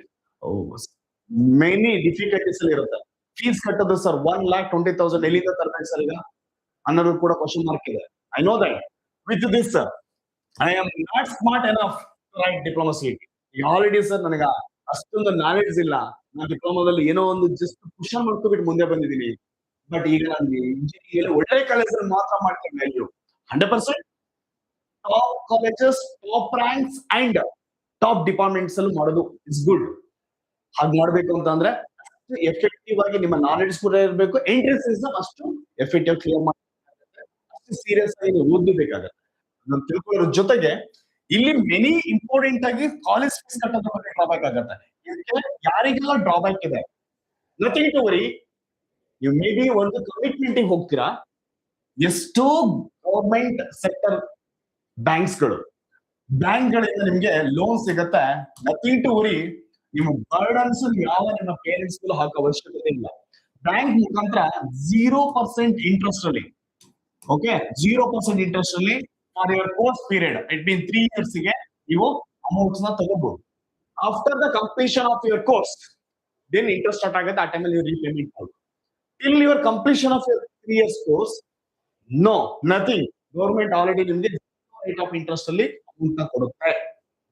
ಮೆನಿ ಡಿಫಿಕಲ್ಟೀಸ್ ಅಲ್ಲಿ ಇರುತ್ತೆ. ಫೀಸ್ ಕಟ್ಟೋದು ಸರ್ 1,20,000 ಎಲ್ಲಿಂದ ತರಬೇಕು ಸರ್ ಈಗ ಅನ್ನೋದು ಕೂಡ ಕ್ವಶನ್ ಮಾರ್ಕ್ ಇದೆ. I know that with this I am not smart enough to write diploma seat. Already sir ನನಗೆ ಅಷ್ಟೊಂದು ನಾಲೆಡ್ಜ್ ಇಲ್ಲ. ನಾನು ಡಿಪ್ಲೊಮಾದಲ್ಲಿ ಏನೋ ಒಂದು ಜಸ್ಟ್ ಕ್ವಶನ್ ಮಾಡ್ಕೊಬಿಟ್ಟು ಮುಂದೆ ಬಂದಿದ್ದೀನಿ. ಬಟ್ ಈಗ ನಾನು ಇಂಜಿನಿಯರಿಂಗ್ ಒಳ್ಳೆ ಕಾಲೇಜಲ್ಲಿ ಮಾತ್ರ ಮಾಡ್ತೀನಿ value. 100% top colleges, top ranks and top departments ಅಲ್ಲಿ ಮಾಡೋದು ಇಟ್ಸ್ ಗುಡ್. ಹಾಗೆ ಮಾಡ್ಬೇಕು ಅಂತಂದ್ರೆ ಎಫೆಕ್ಟಿವ್ ಆಗಿ ನಿಮ್ಮ ನಾಲೆಡ್ಜ್ ಕೂಡ ಇರಬೇಕು. ಎಂಟ್ರೆನ್ಸ್ ಎಕ್ಸಾಮ್ ಅಷ್ಟು ಎಫೆಕ್ಟಿವ್ ಕ್ಲಿಯರ್ ಮಾಡಬೇಕಾಗುತ್ತೆ. ಅಷ್ಟು ಸೀರಿಯಸ್ ಆಗಿ ಓದಬೇಕಾಗತ್ತೆ. ಅದನ್ನ ತಿಳ್ಕೊಳ್ಳೋದ್ರ ಜೊತೆಗೆ ಇಲ್ಲಿ ಮೆನಿ ಇಂಪಾರ್ಟೆಂಟ್ ಆಗಿ ಕಾಲೇಜ್ ಫೀಸ್ ಕಟ್ಟೋದ್ರ ಬಗ್ಗೆ ಡ್ರಾಬ್ಯಾಕ್ ಆಗುತ್ತೆ. ಇದಕ್ಕೆ ಯಾರಿಗೆಲ್ಲ ಡ್ರಾಬ್ಯಾಕ್ ಇದೆ, ನಥಿಂಗ್ ಟು ವರಿ. ನೀವು ಮೇ ಬಿ ಒಂದು ಕಮಿಟ್ಮೆಂಟ್ ಹೋಗ್ತೀರಾ. ಎಷ್ಟೋ ಗವರ್ಮೆಂಟ್ ಸೆಕ್ಟರ್ ಬ್ಯಾಂಕ್ಸ್ಗಳಿಂದ ನಿಮ್ಗೆ ಲೋನ್ ಸಿಗತ್ತೆ. Nothing to worry. ನಿಮ್ಮ ಬರ್ಡನ್ಸ್ ಯಾವ ನಿಮ್ಮ ಪೇರೆಂಟ್ಸ್ ಹಾಕೋ ಅವಶ್ಯಕತೆ ಇಲ್ಲ. ಬ್ಯಾಂಕ್ ಮುಖಾಂತರ 0% ಇಂಟ್ರೆಸ್ಟ್ ಅಲ್ಲಿ, ಓಕೆ, 0% ಇಂಟ್ರೆಸ್ಟ್ ಅಲ್ಲಿ for your course period, it mean 3 years ಗೆ ನೀವು ಅಮೌಂಟ್ಸ್ ನ ತಗೋಬಹುದು. After the completion of your course then interest start ಆಗುತ್ತೆ, ಆ ಟೈಮಲ್ಲಿ ರೀಪೇಮೆಂಟ್ ಮಾಡಿ. Till your completion of your 3 years course, no nothing. Government already ನಿಮಗೆ ರೇಟ್ ಆಫ್ ಇಂಟ್ರೆಸ್ಟ್ ಅಲ್ಲಿ ಅಮೌಂಟ್ ನ ಕೊಡುತ್ತೆ,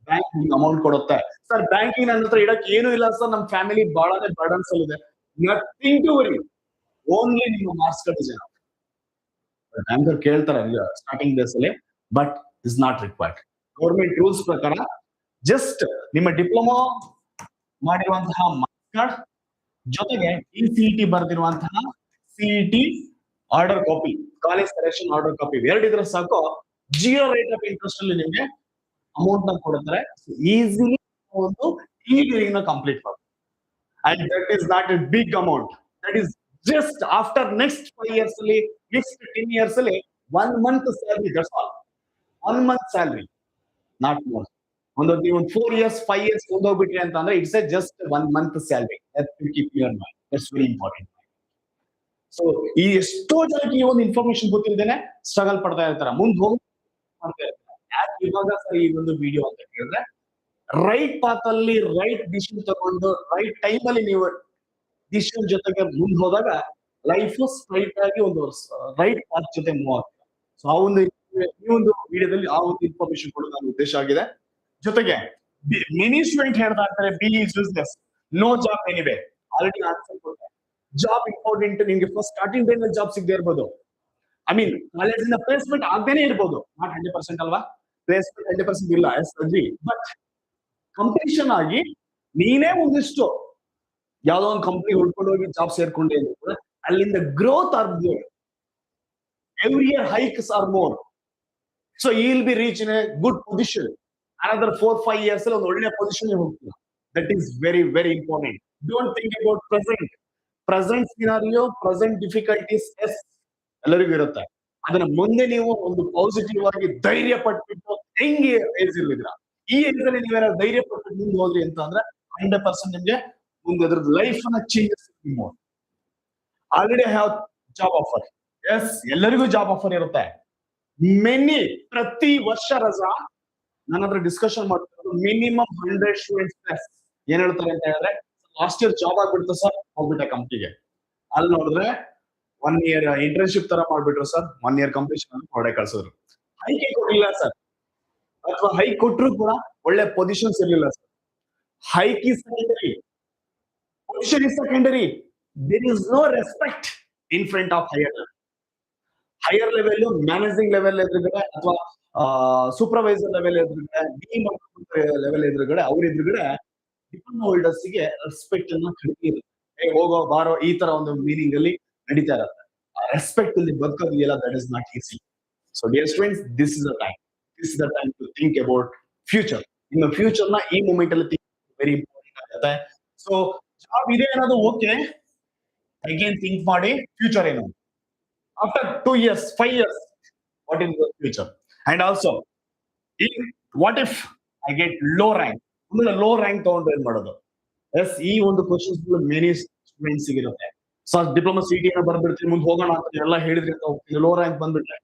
ಬ್ಯಾಂಕ್ ಅಮೌಂಟ್ ಕೊಡುತ್ತೆ. ಸರ್ ಬ್ಯಾಂಕಿಂಗ್ ನನ್ನ ಹತ್ರ ಇಡಕ್ಕೆ ಏನು ಇಲ್ಲ ಸರ್, ನಮ್ಮ ಫ್ಯಾಮಿಲಿ ಬಹಳನೇ ಬರ್ಡನ್ಸ್ ಇದೆ. ನಥಿಂಗ್ ಟು ವರಿ, ಓನ್ಲಿ ನಿಮ್ಮ ಮಾರ್ಕ್ಸ್ ಗಳು ಜನ ಬ್ಯಾಂಕರ್ ಕೇಳ್ತಾರೆ ಸ್ಟಾರ್ಟಿಂಗ್ ಡೇಸ್ ಅಲ್ಲಿ, but is not required. Government rules ಪ್ರಕಾರ ಜಸ್ಟ್ ನಿಮ್ಮ ಡಿಪ್ಲೊಮಾ ಮಾಡಿರುವಂತಹ ಮಾರ್ಕ್ಸ್ ಕಾರ್ಡ್ ಜೊತೆಗೆ ಸಿಇಟಿ ಬರೆದಿರುವಂತಹ CET order copy, college selection order copy ಎರಡಿದ್ರೆ ಸಾಕು, 0 ರೇಟ್ ಆಫ್ ಇಂಟ್ರೆಸ್ಟ್ ಅಲ್ಲಿ ನಿಮಗೆ ಅಮೌಂಟ್ ನ ಕೊಡ್ತಾರೆ. ಈಸಿಲಿ ಒಂದು ಇಂಜಿನಿಯರಿಂಗ್ ನ ಕಂಪ್ಲೀಟ್ ಮಾಡಿ. And that is not a big amount, that is just after next 5 years ಅಲ್ಲಿ, ನೆಕ್ಸ್ಟ್ 10 years ಅಲ್ಲಿ 1 month salary, that's all. 1 month salary, not more. ಒಂದು 4 years 5 years ಹೋಗ್ಬಿಟ್ರಿ ಅಂತ ಅಂದ್ರೆ it's a just 1 month salary. Keep your mind, that's very important. So ಈ ಎಷ್ಟೋ ಜನಕ್ಕೆ ಈ ಒಂದು ಇನ್ಫಾರ್ಮೇಶನ್ ಗೊತ್ತಿಲ್ಲದೇನೆ ಸ್ಟ್ರಗಲ್ ಪಡ್ತಾ ಇರ್ತಾರೆ, ಮುಂದೆ ಹೋಗಿ ಮಾಡ್ತಾ ಇರ್ತಾರೆ. ಯಾಕೆ ಇವಾಗ ಸರ್ ಈ ಒಂದು ವಿಡಿಯೋ ಅಂತ ಹೇಳಿದ್ರೆ, ರೈಟ್ ಪಾತ್ ಅಲ್ಲಿ ರೈಟ್ ಡಿಸಿಷನ್ ತಗೊಂಡು ರೈಟ್ ಟೈಮ್ ಅಲ್ಲಿ ನೀವು ಡಿಸಿಷನ್ ಜೊತೆಗೆ ಮುಂದೆ ಹೋದಾಗ ಲೈಫ್ ಸ್ಟ್ರೈಟ್ ಆಗಿ ಒಂದು ರೈಟ್ ಪಾತ್ ಜೊತೆ ಮೂವ್ ಆಗ್ತದೆ. ಸೊ ಆ ಒಂದು ಈ ಒಂದು ವಿಡಿಯೋದಲ್ಲಿ ಆ ಒಂದು ಇನ್ಫಾರ್ಮೇಶನ್ ಕೊಡೋದು ನನ್ನ ಉದ್ದೇಶ ಆಗಿದೆ. ಜೊತೆಗೆ ಮೆನಿ ಸ್ಟೂಡೆಂಟ್ ಹೇಳ್ತಾ ಇರ್ತಾರೆ B is useless, no job anyway. Already answer ಕೊಟ್ಟೆ. Job important. ನಿಮ್ಗೆ ಫಸ್ಟ್ ಸ್ಟಾರ್ಟಿಂಗ್ ಡೇ ನಲ್ಲಿ ಜಾಬ್ ಸಿಗದೆ ಇರ್ಬೋದು, ಐ ಮೀನ್ ಕಾಲೇಜಿಂದ ಪ್ಲೇಸ್ಮೆಂಟ್ ಆಗದೇನೆ ಇರ್ಬೋದು, ನಾಟ್ 100% ಅಲ್ವಾ, ಪ್ಲೇಸ್ಮೆಂಟ್ 100% ಇಲ್ಲ, ಬಟ್ ಕಾಂಪಿಟೇಷನ್ ಆಗಿ ನೀನೇ ಒಂದಿಷ್ಟು ಯಾವ್ದೋ ಒಂದು ಕಂಪ್ನಿ ಹುಡ್ಕೊಂಡು ಹೋಗಿ ಜಾಬ್ ಸೇರ್ಕೊಂಡೆ ಅಂದ್ರೆ ಅಲ್ಲಿಂದ growth are more, every year hikes are more. So you will be reach in a good position. Another 4-5 years ಅಲ್ಲಿ ಒಂದು ಒಳ್ಳೆ ಪೊಸಿಷನ್ ಹೋಗ್ತೀರಾ. That is very very important. Don't think about present scenario, present difficulties yes ಎಲ್ಲರಿಗೂ ಇರುತ್ತೆ. ಅದನ್ನ ಮುಂದೆ ನೀವು ಒಂದು ಪಾಸಿಟಿವ್ ಆಗಿ ಧೈರ್ಯ ಪಟ್ಬಿಟ್ಟು ಹೆಂಗೆ ಏಜ್ ಇರ್ಲಿದ್ರ, ಈ ಏಜ್ ಅಲ್ಲಿ ನೀವೇನಾದ್ರು ಧೈರ್ಯ ಪಟ್ಟು ಮುಂದೆ ಹೋದ್ರಿ ಅಂತ ಅಂದ್ರೆ 100% ನಿಮ್ಗೆ ಮುಂದೆ ಅದ್ರದ್ದು ಲೈಫ್ ನ changes. Already have job offer, yes ಎಲ್ಲರಿಗೂ ಜಾಬ್ ಆಫರ್ ಇರುತ್ತೆ. ಮೆನಿ ಪ್ರತಿ ವರ್ಷ ರಜಾ ನನ್ನ ಹತ್ರ ಡಿಸ್ಕಷನ್ ಮಾಡ್ತಾರೆ, ಮಿನಿಮಮ್ 100 ಸ್ಟೂಡೆಂಟ್ಸ್ ಪ್ಲಸ್ ಏನ್ ಹೇಳ್ತಾರೆ ಅಂತ ಹೇಳಿದ್ರೆ, ಲಾಸ್ಟ್ ಇಯರ್ ಜಾಬ್ ಆಗ್ಬಿಡ್ತು ಸರ್, ಹೋಗ್ಬಿಟ್ಟೆ ಕಂಪ್ನಿಗೆ. ಅಲ್ಲಿ ನೋಡಿದ್ರೆ 1 year ಇಂಟರ್ನ್ಶಿಪ್ ತರ ಮಾಡ್ಬಿಟ್ರು ಸರ್, 1 year ಕಂಪ್ಲೀಷನ್ ಹೊಡೆ ಕಳ್ಸಿದ್ರು. ಹೈಕೆ ಕೊಟ್ಟಿಲ್ಲ ಸರ್, ಅಥವಾ ಹೈಕ್ ಕೊಟ್ಟರು ಕೂಡ ಒಳ್ಳೆ ಪೊಸಿಷನ್ಸ್ ಇರಲಿಲ್ಲ sir. Hike is secondary, position is secondary. There is no respect in front of higher level, managing level ಎದುರುಗಡೆ ಅಥವಾ ಸೂಪರ್ವೈಸರ್ ಲೆವೆಲ್ ಎದುರುಗಡೆ, ಲೆವೆಲ್ ಎದುರುಗಡೆ, ಅವ್ರ ಎದುರುಗಡೆ ಡಿಪ್ಲೊಮಾ ಹೋಲ್ಡರ್ಸ್ ಗೆ ರೆಸ್ಪೆಕ್ಟ್ ಅನ್ನ ಕಡಿಮೆ ಇರುತ್ತೆ. ಹೋಗೋ ಬಾರೋ ಈ ತರ ಒಂದು ಮೀನಿಂಗ್ ಅಲ್ಲಿ ನಡೀತಾ ಇರುತ್ತೆ. ಆ ರೆಸ್ಪೆಕ್ಟ್ ಅಲ್ಲಿ ಬದುಕೋದಿಲ್ಲ, that is not easy. So dear students, this is the time to think about future. ನಿಮ್ಮ ಫ್ಯೂಚರ್ ನ ಈ ಮೂಮೆಂಟ್ ಅಲ್ಲಿ ಥಿಂಕ್ ವೆರಿ ಇಂಪಾರ್ಟೆಂಟ್ ಆಗುತ್ತೆ. ಸೊ ಜಾಬ್ ಇದೆ ಅನ್ನೋದು ಓಕೆ, ಅಗೇನ್ ಥಿಂಕ್ ಮಾಡಿ ಫ್ಯೂಚರ್ ಏನು. After 2 years 5 years what is the future? And also what if I get low rank? Low rank ತಗೊಂಡು ಏನ್ ಮಾಡೋದು? ಎಸ್, ಈ ಒಂದು ಕ್ವಶನ್ಸ್ ಮೆನಿ ಸ್ಟೂಡೆಂಟ್ಸ್ ಇರುತ್ತೆ. ಸೊ ಡಿಪ್ಲೊಮಾ ಸಿಟಿ ಬರ್ಬಿಡ್ತೀನಿ, ಮುಂದೆ ಹೋಗೋಣ ಅಂತ ಎಲ್ಲ ಹೇಳಿದ್ರಿ ಅಂತ ಹೋಗ್ತೀನಿ, ಲೋ ರ್ಯಾಂಕ್ ಬಂದ್ಬಿಟ್ರೆ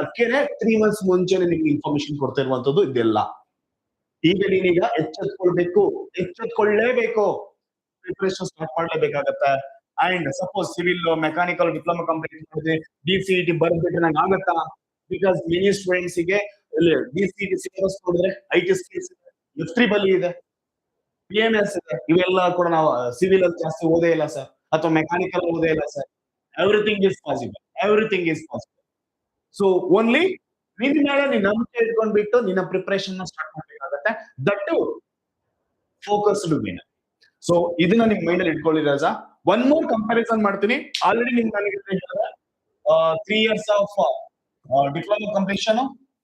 ಅದಕ್ಕೆ 3 months ಮುಂಚೆನೆ ನಿಮ್ಗೆ ಇನ್ಫಾರ್ಮೇಶನ್ ಕೊಡ್ತಾ ಇರುವಂತದ್ದು ಇದೆಲ್ಲ. ಈಗ ನೀನೀಗ ಎಚ್ಚೆತ್ಕೊಳ್ಳೇಬೇಕು, ಪ್ರಿಪರೇಷನ್ ಸ್ಟಾರ್ಟ್ ಮಾಡ್ಲೇಬೇಕಾಗತ್ತೆ. And suppose civil, mechanical diploma complete ಮಾಡಿದ್ರೆ DCET ಬರ್ಬಿಟ್ರೆ ನಂಗೆ ಆಗತ್ತಾ? ಬಿಕಾಸ್ ಮೆನಿ ಸ್ಟೂಡೆಂಟ್ಸ್ ಗೆ DCET ಸಿಲೆಬಸ್ ನೋಡಿದ್ರೆ IT ಸ್ಕಿಲ್ಸ್ ಇದೆ, F3 ಇದೆ, PMS ಇದೆ, ಇವೆಲ್ಲ ಕೂಡ ನಾವು ಸಿವಿಲ್ ಅಲ್ಲಿ ಜಾಸ್ತಿ ಓದೇ ಇಲ್ಲ ಸರ್, ಅಥವಾ ಮೆಕ್ಯಾನಿಕಲ್ ಓದೇ ಇಲ್ಲ sir. Everything is possible. So only ನಿನ್ನ ಮೇಲೆ ನೀನ್ ನಂಬಿಕೆ ಇಟ್ಕೊಂಡ್ಬಿಟ್ಟು ನಿನ್ನ ಪ್ರಿಪರೇಷನ್ ನ ಸ್ಟಾರ್ಟ್ ಮಾಡ್ಬೇಕಾಗತ್ತೆ. That focused Vena. ಸೊ ಇದನ್ನ ನಿಮ್ ಮೈಂಡ್ ಅಲ್ಲಿ ಇಟ್ಕೊಳ್ಳಿ ರಾಜಾ. ಒನ್ ಮೋರ್ ಕಂಪ್ಯಾರಿಸನ್ ಮಾಡ್ತೀನಿ. ಆಲ್ರೆಡಿ ನಿಮ್ಗೆ ನನಗೆ 3 years of diploma completion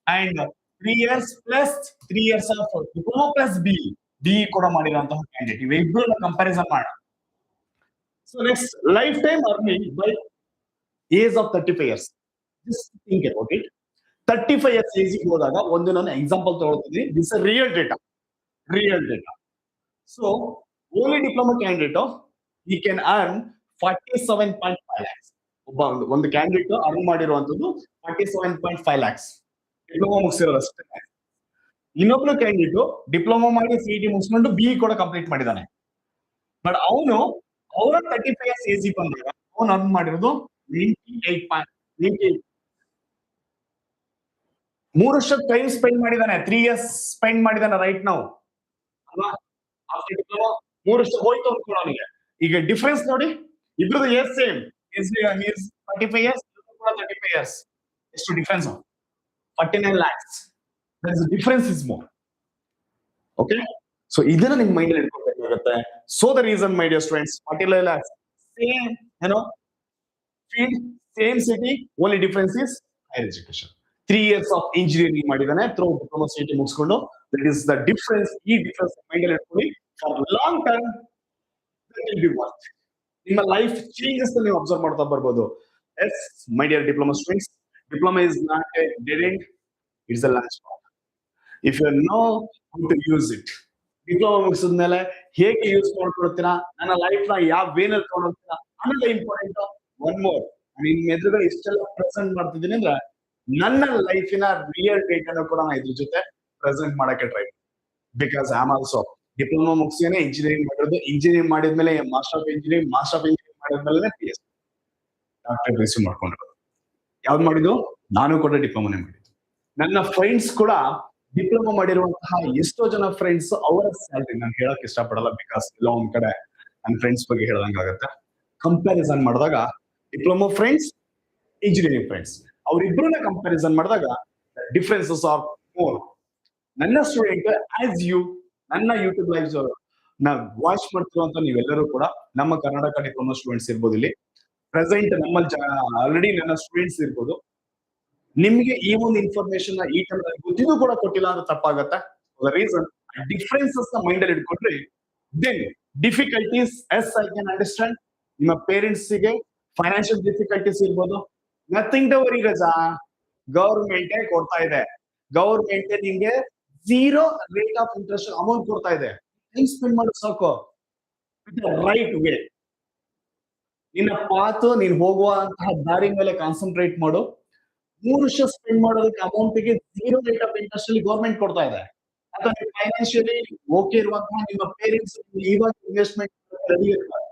and 3 years plus 3 years of diploma plus BE ಕೂಡ ಮಾಡಿರುವಂತಹ ಕ್ಯಾಂಡಿಡೇಟ್, ಇವೆರಡನ್ನ ಕಂಪ್ಯಾರಿಸನ್ ಮಾಡೋಣ. So next, life time earning by age of 35 years. Just think about it. 35 years age ಹೋದಾಗ ಒಂದು ನಾನು example ತಗೊಳ್ತೀನಿ. This real data. So only diploma candidate he can earn 47.5 lakhs. ಒಂದು candidate earn ಮಾಡಿರುವಂತದ್ದು 47.5 lakhs. Diploma ಮುಗಿಸಿರೋದು ಅಷ್ಟೇ. ಇನ್ನೊಬ್ರು candidate diploma ಮಾಡಿ CET ಮುಗಿಸ್ಕೊಂಡು BE ಕೂಡ ಕಂಪ್ಲೀಟ್ ಮಾಡಿದಾನೆ. ಬಟ್ ಅವನು ಅವರ 35 years ಏಜ್ ಬಂದಾಗ ಅವನು ಅರ್ನ್ ಮಾಡಿರೋದು 98. 3 ವರ್ಷ ಟೈಮ್ ಸ್ಪೆಂಡ್ ಮಾಡಿದಾನೆ, 3 years ಸ್ಪೆಂಡ್ ಮಾಡಿದಾನೆ ರೈಟ್ ನಾವು ಅಲ್ವಾ. ಡಿಪ್ಲೊಮಾ 3 ವರ್ಷ ಹೋಯ್ತು ಅನ್ಕೊಳ್ಳೋ ಅವನಿಗೆ. ಈಗ ಡಿಫರೆನ್ಸ್ ನೋಡಿ, ಇಬ್ರದ್ದು ಏಜ್ ಸೇಮ್. 35 years, 35 years. ಎಷ್ಟು difference? 49 lakhs. The difference is more. Okay, so ಇದನ್ನ ನಿಮ್ಮ ಮೈಂಡ್ ಅಲ್ಲಿ ಇಟ್ಕೊಬೇಕಾಗುತ್ತೆ. So the reason, my dear students, 49 lakhs, same, field, same city, only difference is higher education. 3 years of engineering ಮಾಡಿದಾನೆ through diploma CET ಮುಗಿಸ್ಕೊಂಡು. That is the difference. ಈ difference mind ಅಲ್ಲಿ ಇಟ್ಕೊಳ್ಳಿ. For long term that will be worth. ನಿಮ್ಮ life changes ನೀವು observe ಮಾಡ್ತಾ ಬರ್ಬೋದು. Yes, my dear diploma students, diploma is not a dead end, it's a launch pad. If you know how to use it, ಡಿಪ್ಲೊಮಾ ಮುಗಿಸಿದ್ಮೇಲೆ ಹೇಗೆ use ಮಾಡ್ಕೊಳ್ತೀರಾ, ನನ್ನ life ನ ಯಾವ ವೇನಲ್ಲಿ ತಗೊಂಡೋಗ್ತೀರಾ ಅನ್ನೋದು ಇಂಪಾರ್ಟೆಂಟ್. ಒನ್ ಮೋರ್, ನಿಮ್ ಎದುರುಗಡೆ ಇಷ್ಟೆಲ್ಲ ಪ್ರೆಸೆಂಟ್ ಮಾಡ್ತಿದ್ದೀನಿ ಅಂದ್ರೆ ನನ್ನ ಲೈಫಿನ ರಿಯಲ್ ಡೇಟಾ ಕೂಡ ನಾನು ಇದ್ರ ಜೊತೆ ಪ್ರೆಸೆಂಟ್ ಮಾಡಕ್ಕೆ try. Because I am also diploma ಮುಗಿಸಿನೇ ಇಂಜಿನಿಯರಿಂಗ್ ಮಾಡಿರೋದು. ಇಂಜಿನಿಯರಿಂಗ್ ಮಾಡಿದ್ಮೇಲೆ ಮಾಸ್ಟರ್ ಆಫ್ ಇಂಜಿನಿಯರಿಂಗ್ ಮಾಡಿದ್ಮೇಲೆ PhD ಡಾಕ್ಟರ್ ರಿಸೀವ್ ಮಾಡ್ಕೊಂಡಿರೋದು. ಯಾವ್ದು ಮಾಡಿದ್ದು? ನಾನು ಕೂಡ ಡಿಪ್ಲೊಮಾನೇ ಮಾಡಿದ್ದು. ನನ್ನ ಫ್ರೆಂಡ್ಸ್ ಕೂಡ ಡಿಪ್ಲೊಮಾ ಮಾಡಿರುವಂತಹ ಎಷ್ಟೋ ಜನ ಫ್ರೆಂಡ್ಸ್ ಅವರ ಸ್ಯಾಲರಿ ನಾನು ಹೇಳಕ್ ಇಷ್ಟಪಡಲ್ಲ, ಬಿಕಾಸ್ ಎಲ್ಲ ಒಂದ್ ಕಡೆ ನನ್ನ ಫ್ರೆಂಡ್ಸ್ ಬಗ್ಗೆ ಹೇಳ್ದಂಗಾಗತ್ತೆ. ಕಂಪ್ಯಾರಿಸನ್ ಮಾಡಿದಾಗ ಡಿಪ್ಲೊಮಾ ಫ್ರೆಂಡ್ಸ್, ಇಂಜಿನಿಯರಿಂಗ್ ಫ್ರೆಂಡ್ಸ್, ಅವರಿಬ್ಬರನ್ನ ಕಂಪ್ಯಾರಿಸನ್ ಮಾಡಿದಾಗ ಡಿಫ್ರೆನ್ಸಸ್ ಆರ್ ಮೋರ್. ನನ್ನ ಸ್ಟೂಡೆಂಟ್ ಆಸ್ ಯು, ನನ್ನ ಯೂಟ್ಯೂಬ್ ಲೈವ್ ನಾ ವಾಚ್ ಮಾಡ್ತಿರುವಂತ ನೀವೆಲ್ಲರೂ ಕೂಡ ನಮ್ಮ ಕರ್ನಾಟಕ ಡಿಪ್ಲೊಮಾ ಸ್ಟೂಡೆಂಟ್ಸ್ ಇರ್ಬೋದು. ಇಲ್ಲಿ ಪ್ರೆಸೆಂಟ್ ನಮ್ಮಲ್ಲಿ ಆಲ್ರೆಡಿ ನನ್ನ ಸ್ಟೂಡೆಂಟ್ಸ್ ಇರ್ಬೋದು. ನಿಮ್ಗೆ ಈ ಒಂದು ಇನ್ಫಾರ್ಮೇಶನ್ ಈ ಟೈಮ್ ಗೊತ್ತಿದ್ದು ಕೂಡ ಕೊಟ್ಟಿಲ್ಲ ಅಂದ್ರೆ ತಪ್ಪಾಗತ್ತೆ. ರೀಸನ್ ಡಿಫ್ರೆನ್ಸಸ್ ನ ಮೈಂಡ್ ಅಲ್ಲಿ ಇಟ್ಕೊಂಡ್ರೆ then difficulties yes I can understand. ನಿಮ್ಮ ಪೇರೆಂಟ್ಸ್ ಗೆ ಫೈನಾನ್ಷಿಯಲ್ ಡಿಫಿಕಲ್ಟೀಸ್ ಇರ್ಬೋದು. Nothing to worry Raja, government ಕೊಡ್ತಾ ಇದೆ. ಗವರ್ಮೆಂಟ್ ನಿಮ್ಗೆ 0 ರೇಟ್ ಆಫ್ ಇಂಟ್ರೆಸ್ಟ್ ಅಮೌಂಟ್ ಕೊಡ್ತಾ ಇದೆ. ಟೈಮ್ ಸ್ಪೆಂಡ್ ಮಾಡೋದು ಸಾಕು, ರೈಟ್ ವೇ. ನಿನ್ನ ಪಾತ್ ನೀನ್ ಹೋಗುವಂತಹ ದಾರಿ ಮೇಲೆ ಕಾನ್ಸಂಟ್ರೇಟ್ ಮಾಡು. 3 ವರ್ಷ ಸ್ಪೆಂಡ್ ಮಾಡೋದಕ್ಕೆ ಅಮೌಂಟ್ ಗೆ 0 ರೇಟ್ ಆಫ್ ಇಂಟ್ರೆಸ್ಟ್ ಅಲ್ಲಿ ಗವರ್ಮೆಂಟ್ ಕೊಡ್ತಾ ಇದೆ. ಅಥವಾ ಫೈನಾನ್ಷಿಯಲಿ ಓಕೆ ಇರುವಂತಹ ನಿಮ್ಮ ಪೇರೆಂಟ್ಸ್ ಇವಾಗ ಇನ್ವೆಸ್ಟ್ಮೆಂಟ್ ರೆಡಿ ಇರ್ತಾರೆ.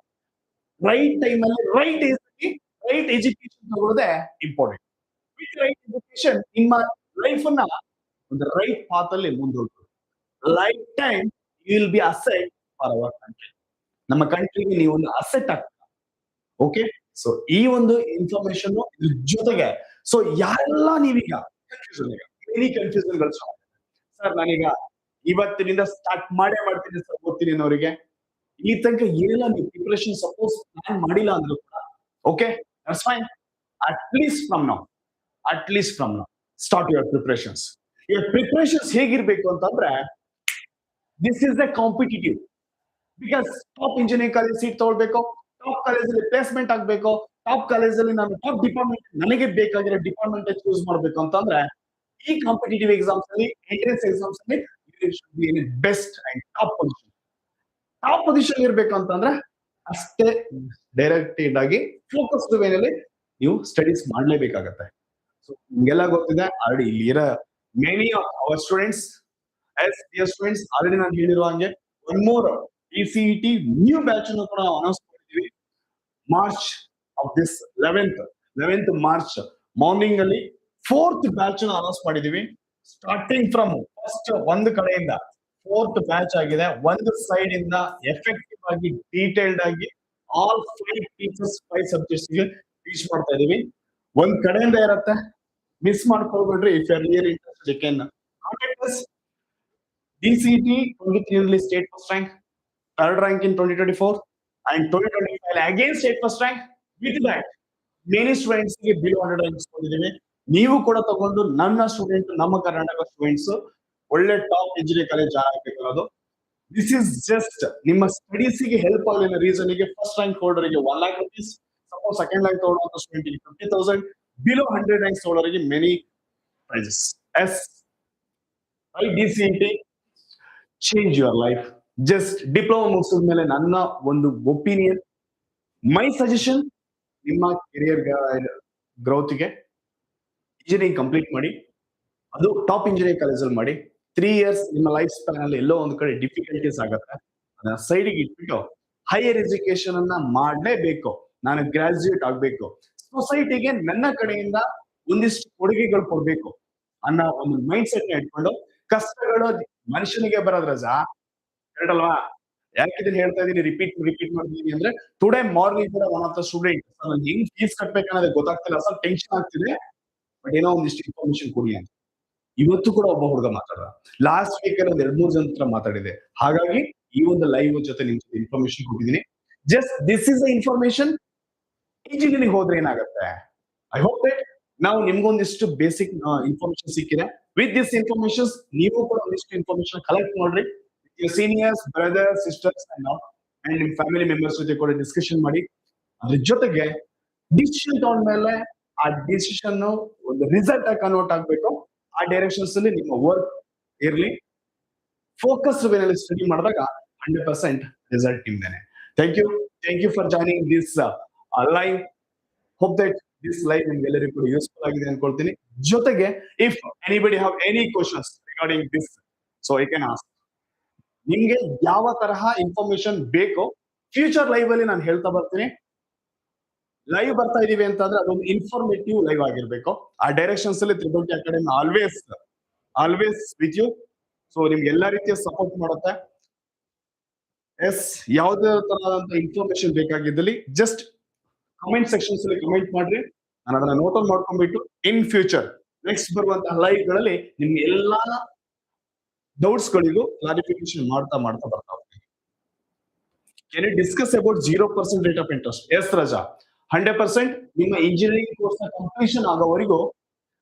ರೈಟ್ ಟೈಮ್ ಅಲ್ಲಿ ರೈಟ್ ಏಜ್ ಅಲ್ಲಿ ರೈಟ್ ಎಜುಕೇಶನ್ ತಗೊಳ್ಳೋದೇ ಇಂಪಾರ್ಟೆಂಟ್. ವಿತ್ ರೈಟ್ ಎಜುಕೇಶನ್ ನಿಮ್ಮ ಲೈಫ್ ಅನ್ನ ಒಂದು ರೈಟ್ ಪಾತ್ ಅಲ್ಲಿ ಮುಂದೂಡ್ಬೋದು. Life time you will be asset for our country. ನಮ್ಮ ಕಂಟ್ರಿಗೆ ನೀವು ಒಂದು ಅಸೆಟ್ ಆಗ್ತೀರಾ. ಓಕೆ, ಸೊ ಈ ಒಂದು ಇನ್ಫಾರ್ಮೇಶನ್ ಜೊತೆಗೆ ಸೊ ಯಾರೆಲ್ಲ ನೀವೀಗ ಕನ್ಫ್ಯೂಷನ್ ಸರ್, ನಾನೀಗ ಇವತ್ತಿನಿಂದ ಸ್ಟಾರ್ಟ್ ಮಾಡ್ತೀನಿ ಸರ್, ಓದ್ತೀನಿ ಅನ್ನೋರಿಗೆ ಈ ತನಕ ಏನೆಲ್ಲ ನೀವು ಪ್ರಿಪರೇಷನ್ ಸಪೋಸ್ ಪ್ಲಾನ್ ಮಾಡಿಲ್ಲ ಅಂದ್ರೂ ಕೂಡ okay, that's fine. At least from now start your preparations. Your preparations ಹೇಗಿರ್ಬೇಕು ಅಂತಂದ್ರೆ, this is A competitive. Because top engineering college seat ತಗೊಳ್ಬೇಕು, ಟಾಪ್ ಕಾಲೇಜಲ್ಲಿ ಪ್ಲೇಸ್ಮೆಂಟ್ ಆಗ್ಬೇಕು, ಟಾಪ್ ಕಾಲೇಜಲ್ಲಿ ನಾನು ಟಾಪ್ ಡಿಪಾರ್ಟ್ಮೆಂಟ್ ನನಗೆ ಬೇಕಾಗಿರೋ ಡಿಪಾರ್ಟ್ಮೆಂಟ್ ಚೂಸ್ ಮಾಡ್ಬೇಕು ಅಂತಂದ್ರೆ ಈ ಕಾಂಪಿಟೇಟಿವ್ ಎಕ್ಸಾಮ್ಸ್ ಅಲ್ಲಿ, ಎಂಟ್ರೆನ್ಸ್ ಎಕ್ಸಾಮ್ಸ್ ಅಲ್ಲಿ ಬೆಸ್ಟ್ ಅಂಡ್ ಟಾಪ್ ಪೊಸಿಷನ್ ಇರ್ಬೇಕು ಅಂತಂದ್ರೆ ಅಷ್ಟೇ ಡೈರೆಕ್ಟೆಡ್ ಆಗಿ ಫೋಕಸ್ಡ್ ವೇನಲ್ಲಿ ನೀವು ಸ್ಟಡೀಸ್ ಮಾಡ್ಲೇಬೇಕಾಗತ್ತೆ. ಸೊ ನಿಮ್ಗೆಲ್ಲ ಗೊತ್ತಿದೆ ಆಲ್ರೆಡಿ ಇಲ್ಲಿ ಇರೋ many of our students S dear students, already ನಾನು ಹೇಳಿರೋ ಹಂಗೆ one more PCET new batch ಅನ್ನು ಕೂಡ ಅನೌನ್ಸ್ ಮಾಡಿದ್ದೀವಿ. March of this 11th March morning ಅಲ್ಲಿ 4th ಬ್ಯಾಚ್ ಅನೌನ್ಸ್ ಮಾಡಿದೀವಿ. ಸ್ಟಾರ್ಟಿಂಗ್ ಫ್ರಮ್ ಫಸ್ಟ್ ಒಂದು ಕಡೆಯಿಂದ 4th ಬ್ಯಾಚ್ ಆಗಿದೆ. ಒಂದು ಸೈಡ್ ಇಂದ ಎಫೆಕ್ಟಿವ್ ಆಗಿ ಡೀಟೇಲ್ಡ್ ಆಗಿ ಆಲ್ 5 ಟೀಚರ್ಸ್ 5 ಸಬ್ಜೆಕ್ಟ್ಸ್ ಗೆ ಟೀಚ್ ಮಾಡ್ತಾ ಇದೀವಿ. ಒಂದ್ ಕಡೆಯಿಂದ ಇರುತ್ತೆ, ಮಿಸ್ ಮಾಡ್ಕೊಳ್ಬೇಡ್ರಿ. If you are really interested you can contact us. DCET 23 ರಲ್ಲಿ state first rank, third rank in 2024 and 2025 again state first rank. With that many students ಗೆ below 100 ranks ಕೊಟ್ಟಿದ್ದೀವಿ. ನೀವು ಕೂಡ ತಗೊಂಡು ನನ್ನ ಸ್ಟೂಡೆಂಟ್, ನಮ್ಮ ಕರ್ನಾಟಕ ಸ್ಟೂಡೆಂಟ್ಸ್ ಒಳ್ಳೆ ಟಾಪ್ ಇಂಜಿನಿಯರಿಂಗ್ ಕಾಲೇಜ್ ಜಾಯ್ನ್ ಆಗಬೇಕಾಗೋದು. ದಿಸ್ ಇಸ್ ಜಸ್ಟ್ ನಿಮ್ಮ ಸ್ಟಡೀಸ್ ಗೆ ಹೆಲ್ಪ್ ಆಗಲಿಲ್ಲ ರೀಸನ್ ಗೆ ಫಸ್ಟ್ ರ್ಯಾಂಕ್ ಹೋಲ್ಡರ್ಗೆ 1 lakh rupees, suppose second rank ತಗೊಳ್ಳುವಂತ ಸ್ಟೂಡೆಂಟ್ ಗೆ 50,000, ಬಿಲೋ 100 ರ್ಯಾಂಕ್ಸ್ ತಗೊಳ್ಳೋರಿಗೆ many prizes. Yes I DCET change your life. Just diploma ಮುಗಿಸಿದ ಮೇಲೆ ನನ್ನ ಒಂದು ಒಪಿನಿಯನ್, ಮೈ ಸಜೆಷನ್, ನಿಮ್ಮ ಕೆರಿಯರ್ ಗ್ರೋತ್ಗೆ ಇಂಜಿನಿಯರಿಂಗ್ ಕಂಪ್ಲೀಟ್ ಮಾಡಿ. ಅದು ಟಾಪ್ ಇಂಜಿನಿಯರಿಂಗ್ ಕಾಲೇಜಲ್ಲಿ ಮಾಡಿ. 3 ಇಯರ್ಸ್ ನಿಮ್ಮ ಲೈಫ್ ಸ್ಪ್ಯಾನ್ ಅಲ್ಲಿ ಎಲ್ಲೋ ಒಂದ್ ಕಡೆ ಡಿಫಿಕಲ್ಟೀಸ್ ಆಗತ್ತೆ. ಅದನ್ನ ಸೈಡಿಗೆ ಇಟ್ಬಿಟ್ಟು ಹೈಯರ್ ಎಜುಕೇಶನ್ ಅನ್ನ ಮಾಡಲೇಬೇಕು. ನಾನು ಗ್ರಾಜುಯೇಟ್ ಆಗ್ಬೇಕು, ಸೊಸೈಟಿಗೆ ನನ್ನ ಕಡೆಯಿಂದ ಒಂದಿಷ್ಟು ಕೊಡುಗೆಗಳು ಕೊಡ್ಬೇಕು ಅನ್ನೋ ಒಂದು ಮೈಂಡ್ ಸೆಟ್ ನ ಇಟ್ಕೊಂಡು, ಕಷ್ಟಗಳು ಮನುಷ್ಯನಿಗೆ ಬರೋದ್ ರಜಾ ಹೇಳ್ರಲ್ವಾ. ಯಾಕೆ ಇದನ್ನ ಹೇಳ್ತಾ ಇದೀನಿ, ರಿಪೀಟ್ ಮಾಡ್ತಿದೀನಿ ಅಂದ್ರೆ, ಟುಡೇ ಮಾರ್ನಿಂಗ್ ಕೂಡ ಒನ್ ಆಫ್ ದ ಸ್ಟೂಡೆಂಟ್ ಹೆಂಗ್ ಫೀಸ್ ಕಟ್ಬೇಕನ್ನೋದೇ ಗೊತ್ತಾಗ್ತಿಲ್ಲ ಸರ್, ಟೆನ್ಷನ್ ಆಗ್ತಿದೆ, ಬಟ್ ಏನೋ ಒಂದಿಷ್ಟು ಇನ್ಫಾರ್ಮೇಶನ್ ಕೊಡಿ ಅಂತ. ಇವತ್ತು ಕೂಡ ಒಬ್ಬ ಹುಡುಗ ಮಾತಾಡ, ಲಾಸ್ಟ್ ವೀಕ್ ಅಲ್ಲಿ ಒಂದ್ 2-3 ಜನ ಹತ್ರ ಮಾತಾಡಿದೆ. ಹಾಗಾಗಿ ಈ ಒಂದು ಲೈವ್ ಜೊತೆ ನಿಮ್ ಜೊತೆ ಇನ್ಫಾರ್ಮೇಶನ್ ಕೊಟ್ಟಿದ್ದೀನಿ. Just this is the information. Engineering ಹೋದ್ರೆ ಏನಾಗುತ್ತೆ, ಐ ಹೋಪ್ ದಟ್ ನಾವು ನಿಮ್ಗೊಂದಿಷ್ಟು ಬೇಸಿಕ್ ಇನ್ಫಾರ್ಮೇಶನ್ ಸಿಕ್ಕಿದೆ. ವಿತ್ ದಿಸ್ ಇನ್ಫಾರ್ಮೇಶನ್ ನೀವು ಕೂಡ ಒಂದಿಷ್ಟು ಇನ್ಫಾರ್ಮೇಶನ್ ಕಲೆಕ್ಟ್ ಮಾಡ್ರಿ, ಸೀನಿಯರ್ಸ್, ಬ್ರದರ್ಸ್, ಸಿಸ್ಟರ್ಸ್ ಅಂಡ್ ನಿಮ್ ಫ್ಯಾಮಿಲಿ ಮೆಂಬರ್ಸ್ ಜೊತೆ ಕೂಡ ಡಿಸ್ಕಷನ್ ಮಾಡಿ. ಅದ್ರ ಜೊತೆಗೆ ಡಿಸಿಷನ್ ತಗೊಂಡ್ಮೇಲೆ ಆ ಡಿಸಿಷನ್ ಒಂದು ರಿಸಲ್ಟ್ ಆಗಿ ಕನ್ವರ್ಟ್ ಆಗ್ಬೇಕು. ಆ ಡೈರೆಕ್ಷನ್ಸ್ ಅಲ್ಲಿ ನಿಮ್ಮ ವರ್ಕ್ ಇರ್ಲಿ. ಫೋಕಸ್ ವೇನಲ್ಲಿ ಸ್ಟಡಿ ಮಾಡಿದಾಗ 100% ರಿಸಲ್ಟ್ ನಿಮ್ದೇನೆ. Thank you for joining this live. Hope that this live ನಿಮ್ಗೆಲ್ಲರಿಗೂ ಕೂಡ ಯೂಸ್ಫುಲ್ ಆಗಿದೆ ಅನ್ಕೊಳ್ತೀನಿ. ಜೊತೆಗೆ if anybody have any questions regarding this, so you can ask. ನಿಮ್ಗೆ ಯಾವ ತರಹ ಇನ್ಫಾರ್ಮೇಶನ್ ಬೇಕು, ಫ್ಯೂಚರ್ ಲೈವ್ ಅಲ್ಲಿ ನಾನು ಹೇಳ್ತಾ ಬರ್ತೀನಿ. ಲೈವ್ ಬರ್ತಾ ಇದೀವಿ ಅಂತಂದ್ರೆ ಅದೊಂದು ಇನ್ಫಾರ್ಮೇಟಿವ್ ಲೈವ್ ಆಗಿರ್ಬೇಕು. ಆ ಡೈರೆಕ್ಷನ್ಸ್ ಅಲ್ಲಿ triple academy always with you. So ನಿಮ್ಗೆ ಎಲ್ಲಾ ರೀತಿಯ ಸಪೋರ್ಟ್ ಮಾಡುತ್ತೆ. ಎಸ್, ಯಾವುದೇ ತರಹದಂತ ಇನ್ಫಾರ್ಮೇಶನ್ ಬೇಕಾಗಿದ್ದಲ್ಲಿ ಜಸ್ಟ್ ಕಮೆಂಟ್ ಸೆಕ್ಷನ್ಸ್ ಅಲ್ಲಿ ಕಮೆಂಟ್ ಮಾಡ್ರಿ. ನಾನು ಅದನ್ನ ನೋಟ್ ಔಟ್ ಮಾಡ್ಕೊಂಡ್ಬಿಟ್ಟು ಇನ್ ಫ್ಯೂಚರ್ ನೆಕ್ಸ್ಟ್ ಬರುವಂತಹ ಲೈವ್ ಗಳಲ್ಲಿ ನಿಮ್ಗೆ ಎಲ್ಲಾ ಡೌಟ್ಸ್ ಗಳಿಗೂ ಕ್ಲಾರಿಫಿಕೇಶನ್ ಮಾಡ್ತಾ ಬರ್ತಾ ಹೋಗ್ತೀನಿ. Can you discuss about 0% rate of interest? Yes, Raja. 100% ನಿಮ್ಮ ಇಂಜಿನಿಯರಿಂಗ್ ಕೋರ್ಸ್ ನ ಕಂಪ್ಲೀಷನ್ ಆಗೋವರೆಗೂ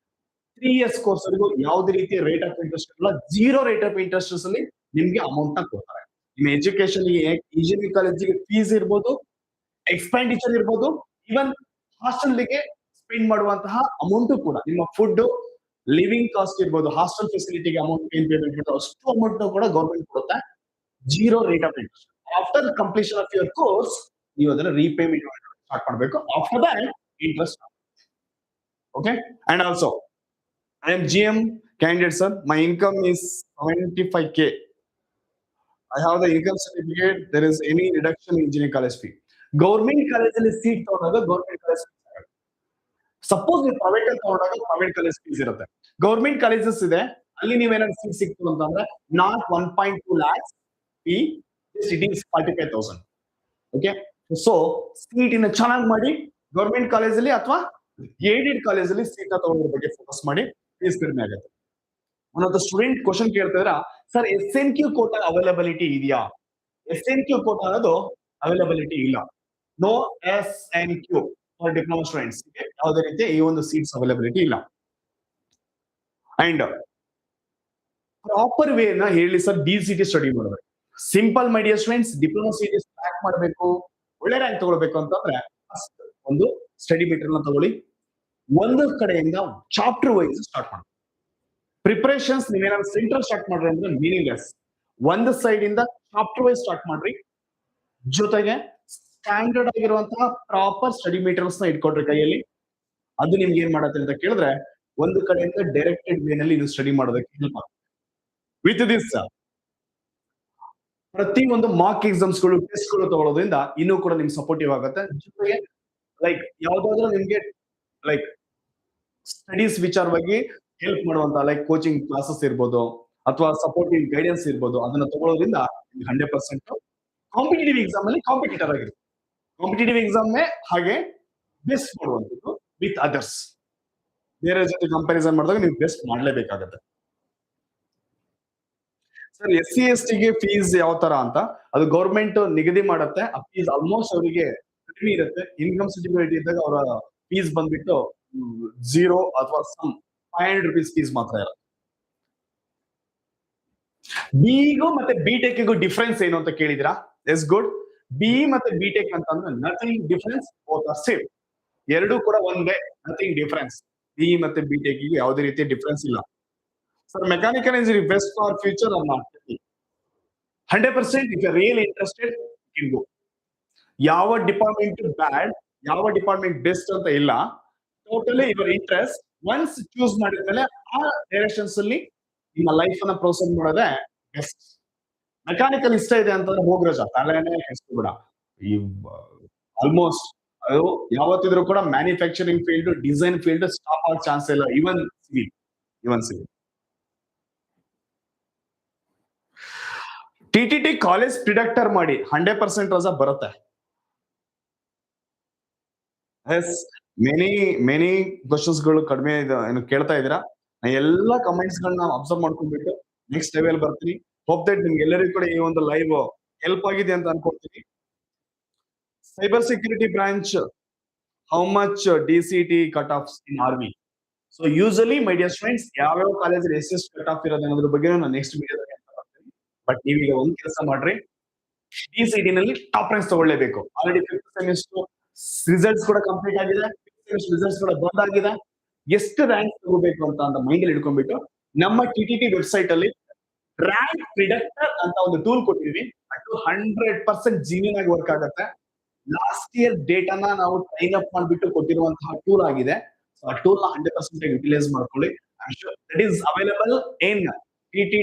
3 ಇಯರ್ಸ್ ಕೋರ್ಸ್ ವರೆಗೂ ಯಾವುದೇ ರೀತಿಯ ರೇಟ್ ಆಫ್ ಇಂಟ್ರೆಸ್ಟ್ ಇಲ್ಲ. 0 ರೇಟ್ ಆಫ್ ಇಂಟ್ರೆಸ್ಟ್ ಅಲ್ಲಿ ನಿಮ್ಗೆ ಅಮೌಂಟ್ ನ ಕೊಡ್ತಾರೆ. ನಿಮ್ಮ ಎಜುಕೇಶನ್ ಇಂಜಿನಿಯರಿಂಗ್ ಕಾಲೇಜಿಗೆ ಫೀಸ್ ಇರ್ಬೋದು, ಎಕ್ಸ್ಪೆಂಡಿಚರ್ ಇರ್ಬೋದು, ಇವನ್ ಹಾಸ್ಟೆಲ್ಗೆ ಸ್ಪೆಂಡ್ ಮಾಡುವಂತಹ ಅಮೌಂಟ್ ಕೂಡ, ನಿಮ್ಮ ಫುಡ್, ಲಿವಿಂಗ್ ಕಾಸ್ಟ್ ಇರ್ಬೋದು, ಹಾಸ್ಟೆಲ್ ಫೆಸಿಲಿಟಿಗೆ ಅಮೌಂಟ್ ಏನ್ ಪೇಮೆಂಟ್ ಅಷ್ಟು ಅಮೌಂಟ್ ಕೂಡ ಗೌರ್ಮೆಂಟ್ ಕೊಡುತ್ತೆ. 0 rate of interest. After completion of your course ನೀವು ಅದನ್ನ ರೀಪೇಮೆಂಟ್ ಸ್ಟಾರ್ಟ್ ಮಾಡಬೇಕು. After that interest. Okay. And also I am GM candidate sir. My income is 75K. I have the income certificate. There is any reduction in engineering college fee. Government ಕಾಲೇಜಲ್ಲಿ seat ತಗೊಂಡಾಗ government college fees. Suppose ನೀವು private ಅಲ್ಲಿ ತಗೊಂಡಾಗ private college fees ಇರುತ್ತೆ. Government colleges ಇದೆ, ಅಲ್ಲಿ ನೀವೇನಾದ್ರು seat ಸಿಕ್ತು ಅಂತಂದ್ರೆ not 1.2 lakhs fee, it is 45,000. Okay. So seat ಇನ್ನ ಚೆನ್ನಾಗಿ ಮಾಡಿ, ಗೌರ್ಮೆಂಟ್ ಕಾಲೇಜಲ್ಲಿ ಅಥವಾ ಏಡೆಡ್ ಕಾಲೇಜಲ್ಲಿ ಸೀಟ್ ತಗೊಳ್ಳೋದ್ರ ಬಗ್ಗೆ ಫೋಕಸ್ ಮಾಡಿ, ಫೀಸ್ ಕಡಿಮೆ ಆಗುತ್ತೆ. ಒಂದು ಸ್ಟೂಡೆಂಟ್ ಕ್ವಶನ್ ಕೇಳ್ತಿದ್ರ, ಸರ್ SNQ ಕೋಟಾ ಅವೈಲಬಿಲಿಟಿ ಇದೆಯಾ? SNQ ಕೋಟಾ ಅನ್ನೋದು ಅವೈಲಬಿಲಿಟಿ ಇಲ್ಲ. No SNQ for diploma students. ಯಾವುದೇ ರೀತಿಯ ಈ ಒಂದು ಸೀಟ್ಸ್ ಅವೈಲಬಿಲಿಟಿ ಇಲ್ಲ. ಅಂಡ್ ಪ್ರಾಪರ್ ವೇ ನ ಹೇಳಿ ಸರ್, DCT ಸ್ಟಡಿ ಮಾಡಬೇಕು. Simple my dear students, diploma series track ಮಾಡಬೇಕು, ಒಳ್ಳೆ ರ್ಯಾಂಕ್ ತಗೊಳ್ಬೇಕು ಅಂತಂದ್ರೆ ಫಸ್ಟ್ ಒಂದು ಸ್ಟಡಿ ಮೆಟೀರಿಯಲ್ ತಗೊಳ್ಳಿ. ಒಂದು ಕಡೆಯಿಂದ ಚಾಪ್ಟರ್ ವೈಸ್ ಸ್ಟಾರ್ಟ್ ಮಾಡಿ. ಪ್ರಿಪರೇಷನ್ಸ್ ನೀವೇನಾದ್ರು ಸೆಂಟ್ರಲ್ ಸ್ಟಾರ್ಟ್ ಮಾಡ್ರಿ ಅಂದ್ರೆ ಮೀನಿಂಗ್ಲೆಸ್. ಒಂದು ಸೈಡ್ ಇಂದ ಚಾಪ್ಟರ್ ವೈಸ್ ಸ್ಟಾರ್ಟ್ ಮಾಡ್ರಿ. ಜೊತೆಗೆ ಸ್ಟ್ಯಾಂಡರ್ಡ್ ಆಗಿರುವಂತಹ ಪ್ರಾಪರ್ ಸ್ಟಡಿ ಮೆಟೀರಿಯಲ್ಸ್ ನ ಇಟ್ಕೊಡ್ರಿ ಕೈಯಲ್ಲಿ. ಅದು ನಿಮ್ಗೆ ಏನ್ ಮಾಡತ್ತೆ ಅಂತ ಕೇಳಿದ್ರೆ, ಒಂದು ಕಡೆಯಿಂದ ಡೈರೆಕ್ಟೆಡ್ ವೇ ನಲ್ಲಿ ನೀವು ಸ್ಟಡಿ ಮಾಡೋದಕ್ಕೆ ಹೆಲ್ಪ್ ಆಗುತ್ತೆ. ವಿತ್ ದಿಸ್ ಪ್ರತಿ ಒಂದು ಮಾರ್ಕ್ ಎಕ್ಸಾಮ್ಸ್ ಗಳು, ಟೆಸ್ಟ್ ಗಳು ತಗೊಳ್ಳೋದ್ರಿಂದ ಇನ್ನೂ ಕೂಡ ನಿಮ್ಗೆ ಸಪೋರ್ಟಿವ್ ಆಗುತ್ತೆ. ಜೊತೆಗೆ ಲೈಕ್ ಯಾವ್ದಾದ್ರು ನಿಮ್ಗೆ ಲೈಕ್ ಸ್ಟಡೀಸ್ ವಿಚಾರವಾಗಿ ಹೆಲ್ಪ್ ಮಾಡುವಂತ ಲೈಕ್ ಕೋಚಿಂಗ್ ಕ್ಲಾಸಸ್ ಇರ್ಬೋದು, ಅಥವಾ ಸಪೋರ್ಟಿವ್ ಗೈಡೆನ್ಸ್ ಇರ್ಬೋದು, ಅದನ್ನ ತಗೊಳ್ಳೋದ್ರಿಂದ 100% ಕಾಂಪಿಟೇಟಿವ್ ಎಕ್ಸಾಮ್ ಅಲ್ಲಿ ಕಾಂಪಿಟೇಟರ್ ಆಗಿರುತ್ತೆ. ಕಾಂಪಿಟೇಟಿವ್ ಎಕ್ಸಾಮ್ ಹಾಗೆ ಬೆಸ್ಟ್ ಮಾಡುವಂಥದ್ದು ವಿತ್ ಅದರ್ಸ್. ಬೇರೆ ಜೊತೆ ಕಂಪ್ಯಾರಿಸನ್ ಮಾಡಿದಾಗ ನೀವು ಬೆಸ್ಟ್ ಮಾಡ್ಲೇಬೇಕಾಗತ್ತೆ. ಸರ್ SC/ST ಗೆ ಫೀಸ್ ಯಾವ ತರ ಅಂತ ಅದು ಗೌರ್ಮೆಂಟ್ ನಿಗದಿ ಮಾಡುತ್ತೆ. ಆ ಫೀಸ್ ಆಲ್ಮೋಸ್ಟ್ ಅವರಿಗೆ ಕಡಿಮೆ ಇರುತ್ತೆ. ಇನ್ಕಮ್ ಸರ್ಟಿಫಿಕೇಟ್ ಇದ್ದಾಗ ಅವರ ಫೀಸ್ ಬಂದ್ಬಿಟ್ಟು 0 ಅಥವಾ ಸಮ್ 500 rupees ಫೀಸ್ ಮಾತ್ರ ಇರುತ್ತೆ. ಬಿಇಗೂ ಮತ್ತೆ ಬಿಟೆಕ್ಗೂ ಡಿಫರೆನ್ಸ್ ಏನು ಅಂತ ಕೇಳಿದಿರಾ? Yes good. ಬಿಇ ಮತ್ತೆ ಬಿಟೆಕ್ ಅಂತಂದ್ರೆ nothing difference, both are same. ಎರಡೂ ಕೂಡ ಒಂದೇ, ನಥಿಂಗ್ ಡಿಫರೆನ್ಸ್. ಬಿಇ ಮತ್ತೆ ಬಿಟೆಕ್ ಗೆ ಯಾವುದೇ ರೀತಿಯ ಡಿಫರೆನ್ಸ್ ಇಲ್ಲ. Sir mechanical engineering best for future are not? 100% if you're really interested, you can go. ಯಾವ ಡಿಪಾರ್ಟ್ಮೆಂಟ್ ಬ್ಯಾಡ್, ಯಾವ ಡಿಪಾರ್ಟ್ಮೆಂಟ್ ಬೆಸ್ಟ್ ಅಂತ ಇಲ್ಲ. Totally your interest once choose ಮಾಡಿದ್ಮೇಲೆ ಆ ಡೈರೆಕ್ಷನ್ಸ್ ಅಲ್ಲಿ ನಿಮ್ಮ ಲೈಫ್ ಅನ್ನ ಪ್ರೋಸೆಸ್ ಮಾಡೋದೇ ಬೆಸ್ಟ್. ಮೆಕ್ಯಾನಿಕಲ್ ಇಷ್ಟ ಇದೆ ಅಂತಂದ್ರೆ ಹೋಗ್ರಜ ತಲೆನೇ ಕೆಡಿಸ್ಕೋಬೇಡ. ಈ ಆಲ್ಮೋಸ್ಟ್ ಅದು ಯಾವತ್ತಿದ್ರು ಕೂಡ manufacturing field, design field stop ಆಗೋ ಚಾನ್ಸ್ ಇಲ್ಲ. ಇವನ್ ಸಿವಿಲ್, ಇವನ್ ಸಿವಿಲ್. ಟಿಟಿಟಿ ಕಾಲೇಜ್ ಪ್ರಿಡಕ್ಟರ್ ಮಾಡಿ 100% ರಜಾ ಬರುತ್ತೆ. ಎಸ್, ಮೆನಿ ಮೆನಿ ಕ್ವಶನ್ಸ್ ಗಳು ಕಡಿಮೆ ಏನು ಕೇಳ್ತಾ ಇದ್ದೀರಾ. ಎಲ್ಲಾ ಕಮೆಂಟ್ಸ್ ಗಳನ್ನ ಅಬ್ಸರ್ವ್ ಮಾಡ್ಕೊಂಡ್ಬಿಟ್ಟು ನೆಕ್ಸ್ಟ್ ಲೆವೆಲ್ ಬರ್ತೀನಿ. ಹೋಪ್ ದಟ್ ನಿಮ್ಗೆ ಎಲ್ಲರಿಗೂ ಕೂಡ ಈ ಒಂದು ಲೈವ್ ಹೆಲ್ಪ್ ಆಗಿದೆ ಅಂತ ಅನ್ಕೊಳ್ತೀನಿ. Cyber security branch, how much DCT cut offs in army? So usually my dear students, ಯಾವ್ಯಾವ ಕಾಲೇಜಲ್ಲಿ ಎಷ್ಟೆಷ್ಟು ಕಟ್ ಆಫ್ ಇರೋದು ಅನ್ನೋದ್ರ ಬಗ್ಗೆ ನಾನು ನೆಕ್ಸ್ಟ್ ವಿಡಿಯೋದಲ್ಲಿ ಹೇಳ್ತಾ ಬರ್ತೀನಿ. ಬಟ್ ನೀವೀಗ ಒಂದ್ ಕೆಲಸ ಮಾಡ್ರಿ, ಡಿಸಿಟಿ ನಲ್ಲಿ ಟಾಪ್ ರ್ಯಾಂಕ್ಸ್ ತಗೊಳ್ಳೇಬೇಕು. ಆಲ್ರೆಡಿ 5th ಸೆಮಿಸ್ಟರ್ ರಿಸಲ್ಟ್ಸ್ ಕೂಡ ಕಂಪ್ಲೀಟ್ ಆಗಿದೆ, 5th ಸೆಮಿಸ್ಟರ್ ರಿಸಲ್ಟ್ಸ್ ಕೂಡ ಬಂದಾಗಿದೆ. ಎಷ್ಟು ರ್ಯಾಂಕ್ ತಗೋಬೇಕು ಅಂತ ಮೈಂಡ್ ಅಲ್ಲಿ ಇಟ್ಕೊಂಡ್ಬಿಟ್ಟು ನಮ್ಮ ಟಿಟಿಟಿ ವೆಬ್ಸೈಟ್ ಅಲ್ಲಿ ರ್ಯಾಂಕ್ ಪ್ರಿಡಕ್ಟರ್ ಅಂತ ಒಂದು ಟೂಲ್ ಕೊಟ್ಟಿದ್ವಿ. ಅದು 100% ಜೀನಿಯನ್ ಆಗಿ ವರ್ಕ್ ಆಗುತ್ತೆ. ಲಾಸ್ಟ್ ಇಯರ್ ಡೇಟಾನ ನಾವು ಟ್ರೈನ್ ಅಪ್ ಮಾಡ್ಬಿಟ್ಟು ಕೊಟ್ಟಿರುವಂತಹ ಟೂಲ್ ಆಗಿದೆ. ಸೊ ಆ ಟೂಲ್ ನ 100% ಯುಟಿಲೈಸ್ ಮಾಡ್ಕೊಳ್ಳಿ. That is available in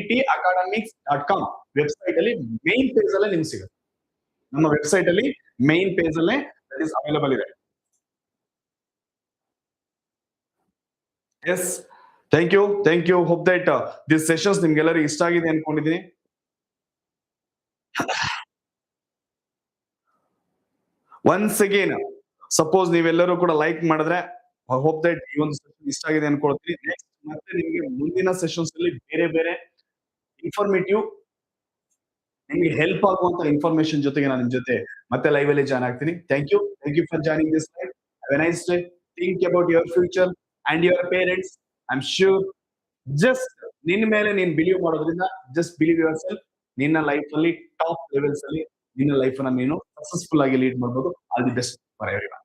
ttacademics.com website ಅಲ್ಲಿ ಮೇನ್ ಪೇಜ್ ಅಲ್ಲೇ ನಿಮ್ಗೆ ಸಿಗುತ್ತೆ. ನಮ್ಮ ವೆಬ್ಸೈಟ್ ಅಲ್ಲಿ ಮೇನ್ ಪೇಜ್ ಅಲ್ಲೇ ದಟ್ ಈಸ್ ಅವೈಲಬಲ್ ಇದೆ. Yes, thank you. Hope that this sessions ನಿಮ್ಗೆಲ್ಲರಿಗೂ ಇಷ್ಟ ಆಗಿದೆ ಅನ್ಕೊಂಡಿದ್ದೀನಿ. ಒನ್ಸ್ ಅಗೇನ್, ಸಪೋಸ್ ನೀವೆಲ್ಲರೂ ಕೂಡ ಲೈಕ್ ಮಾಡಿದ್ರೆ ಹೋಪ್ ದಟ್ ಈ ಒಂದು ಸೆಷನ್ ಇಷ್ಟ ಆಗಿದೆ ಅನ್ಕೊಳ್ತೀನಿ. ನೆಕ್ಸ್ಟ್ ಮತ್ತೆ ನಿಮಗೆ ಮುಂದಿನ ಸೆಷನ್ಸ್ ಅಲ್ಲಿ ಬೇರೆ ಬೇರೆ ಇನ್ಫಾರ್ಮೇಟಿವ್, ನಿಮಗೆ ಹೆಲ್ಪ್ ಆಗುವಂತ ಇನ್ಫಾರ್ಮೇಶನ್ ಜೊತೆಗೆ ನಾನು ನಿಮ್ ಜೊತೆ ಮತ್ತೆ ಲೈವ್ ಅಲ್ಲಿ ಜಾಯ್ನ್ ಆಗ್ತೀನಿ. Thank you for joining this live. Have a nice day. Think about your future and your parents. I am sure, just ನಿನ್ ಮೇಲೆ ನೀನ್ ಬಿಲೀವ್ ಮಾಡೋದ್ರಿಂದ, ಜಸ್ಟ್ ಬಿಲೀವ್ ಯುವರ್ ಸೆಲ್ಫ್. ನಿನ್ನ ಲೈಫ್ ಅಲ್ಲಿ ಟಾಪ್ ಲೆವೆಲ್ಸ್ ಅಲ್ಲಿ ನಿನ್ನ ಲೈಫ್ ಅನ್ನ ನೀನು ಸಕ್ಸಸ್ಫುಲ್ ಆಗಿ ಲೀಡ್ ಮಾಡಬಹುದು. All the best for everyone.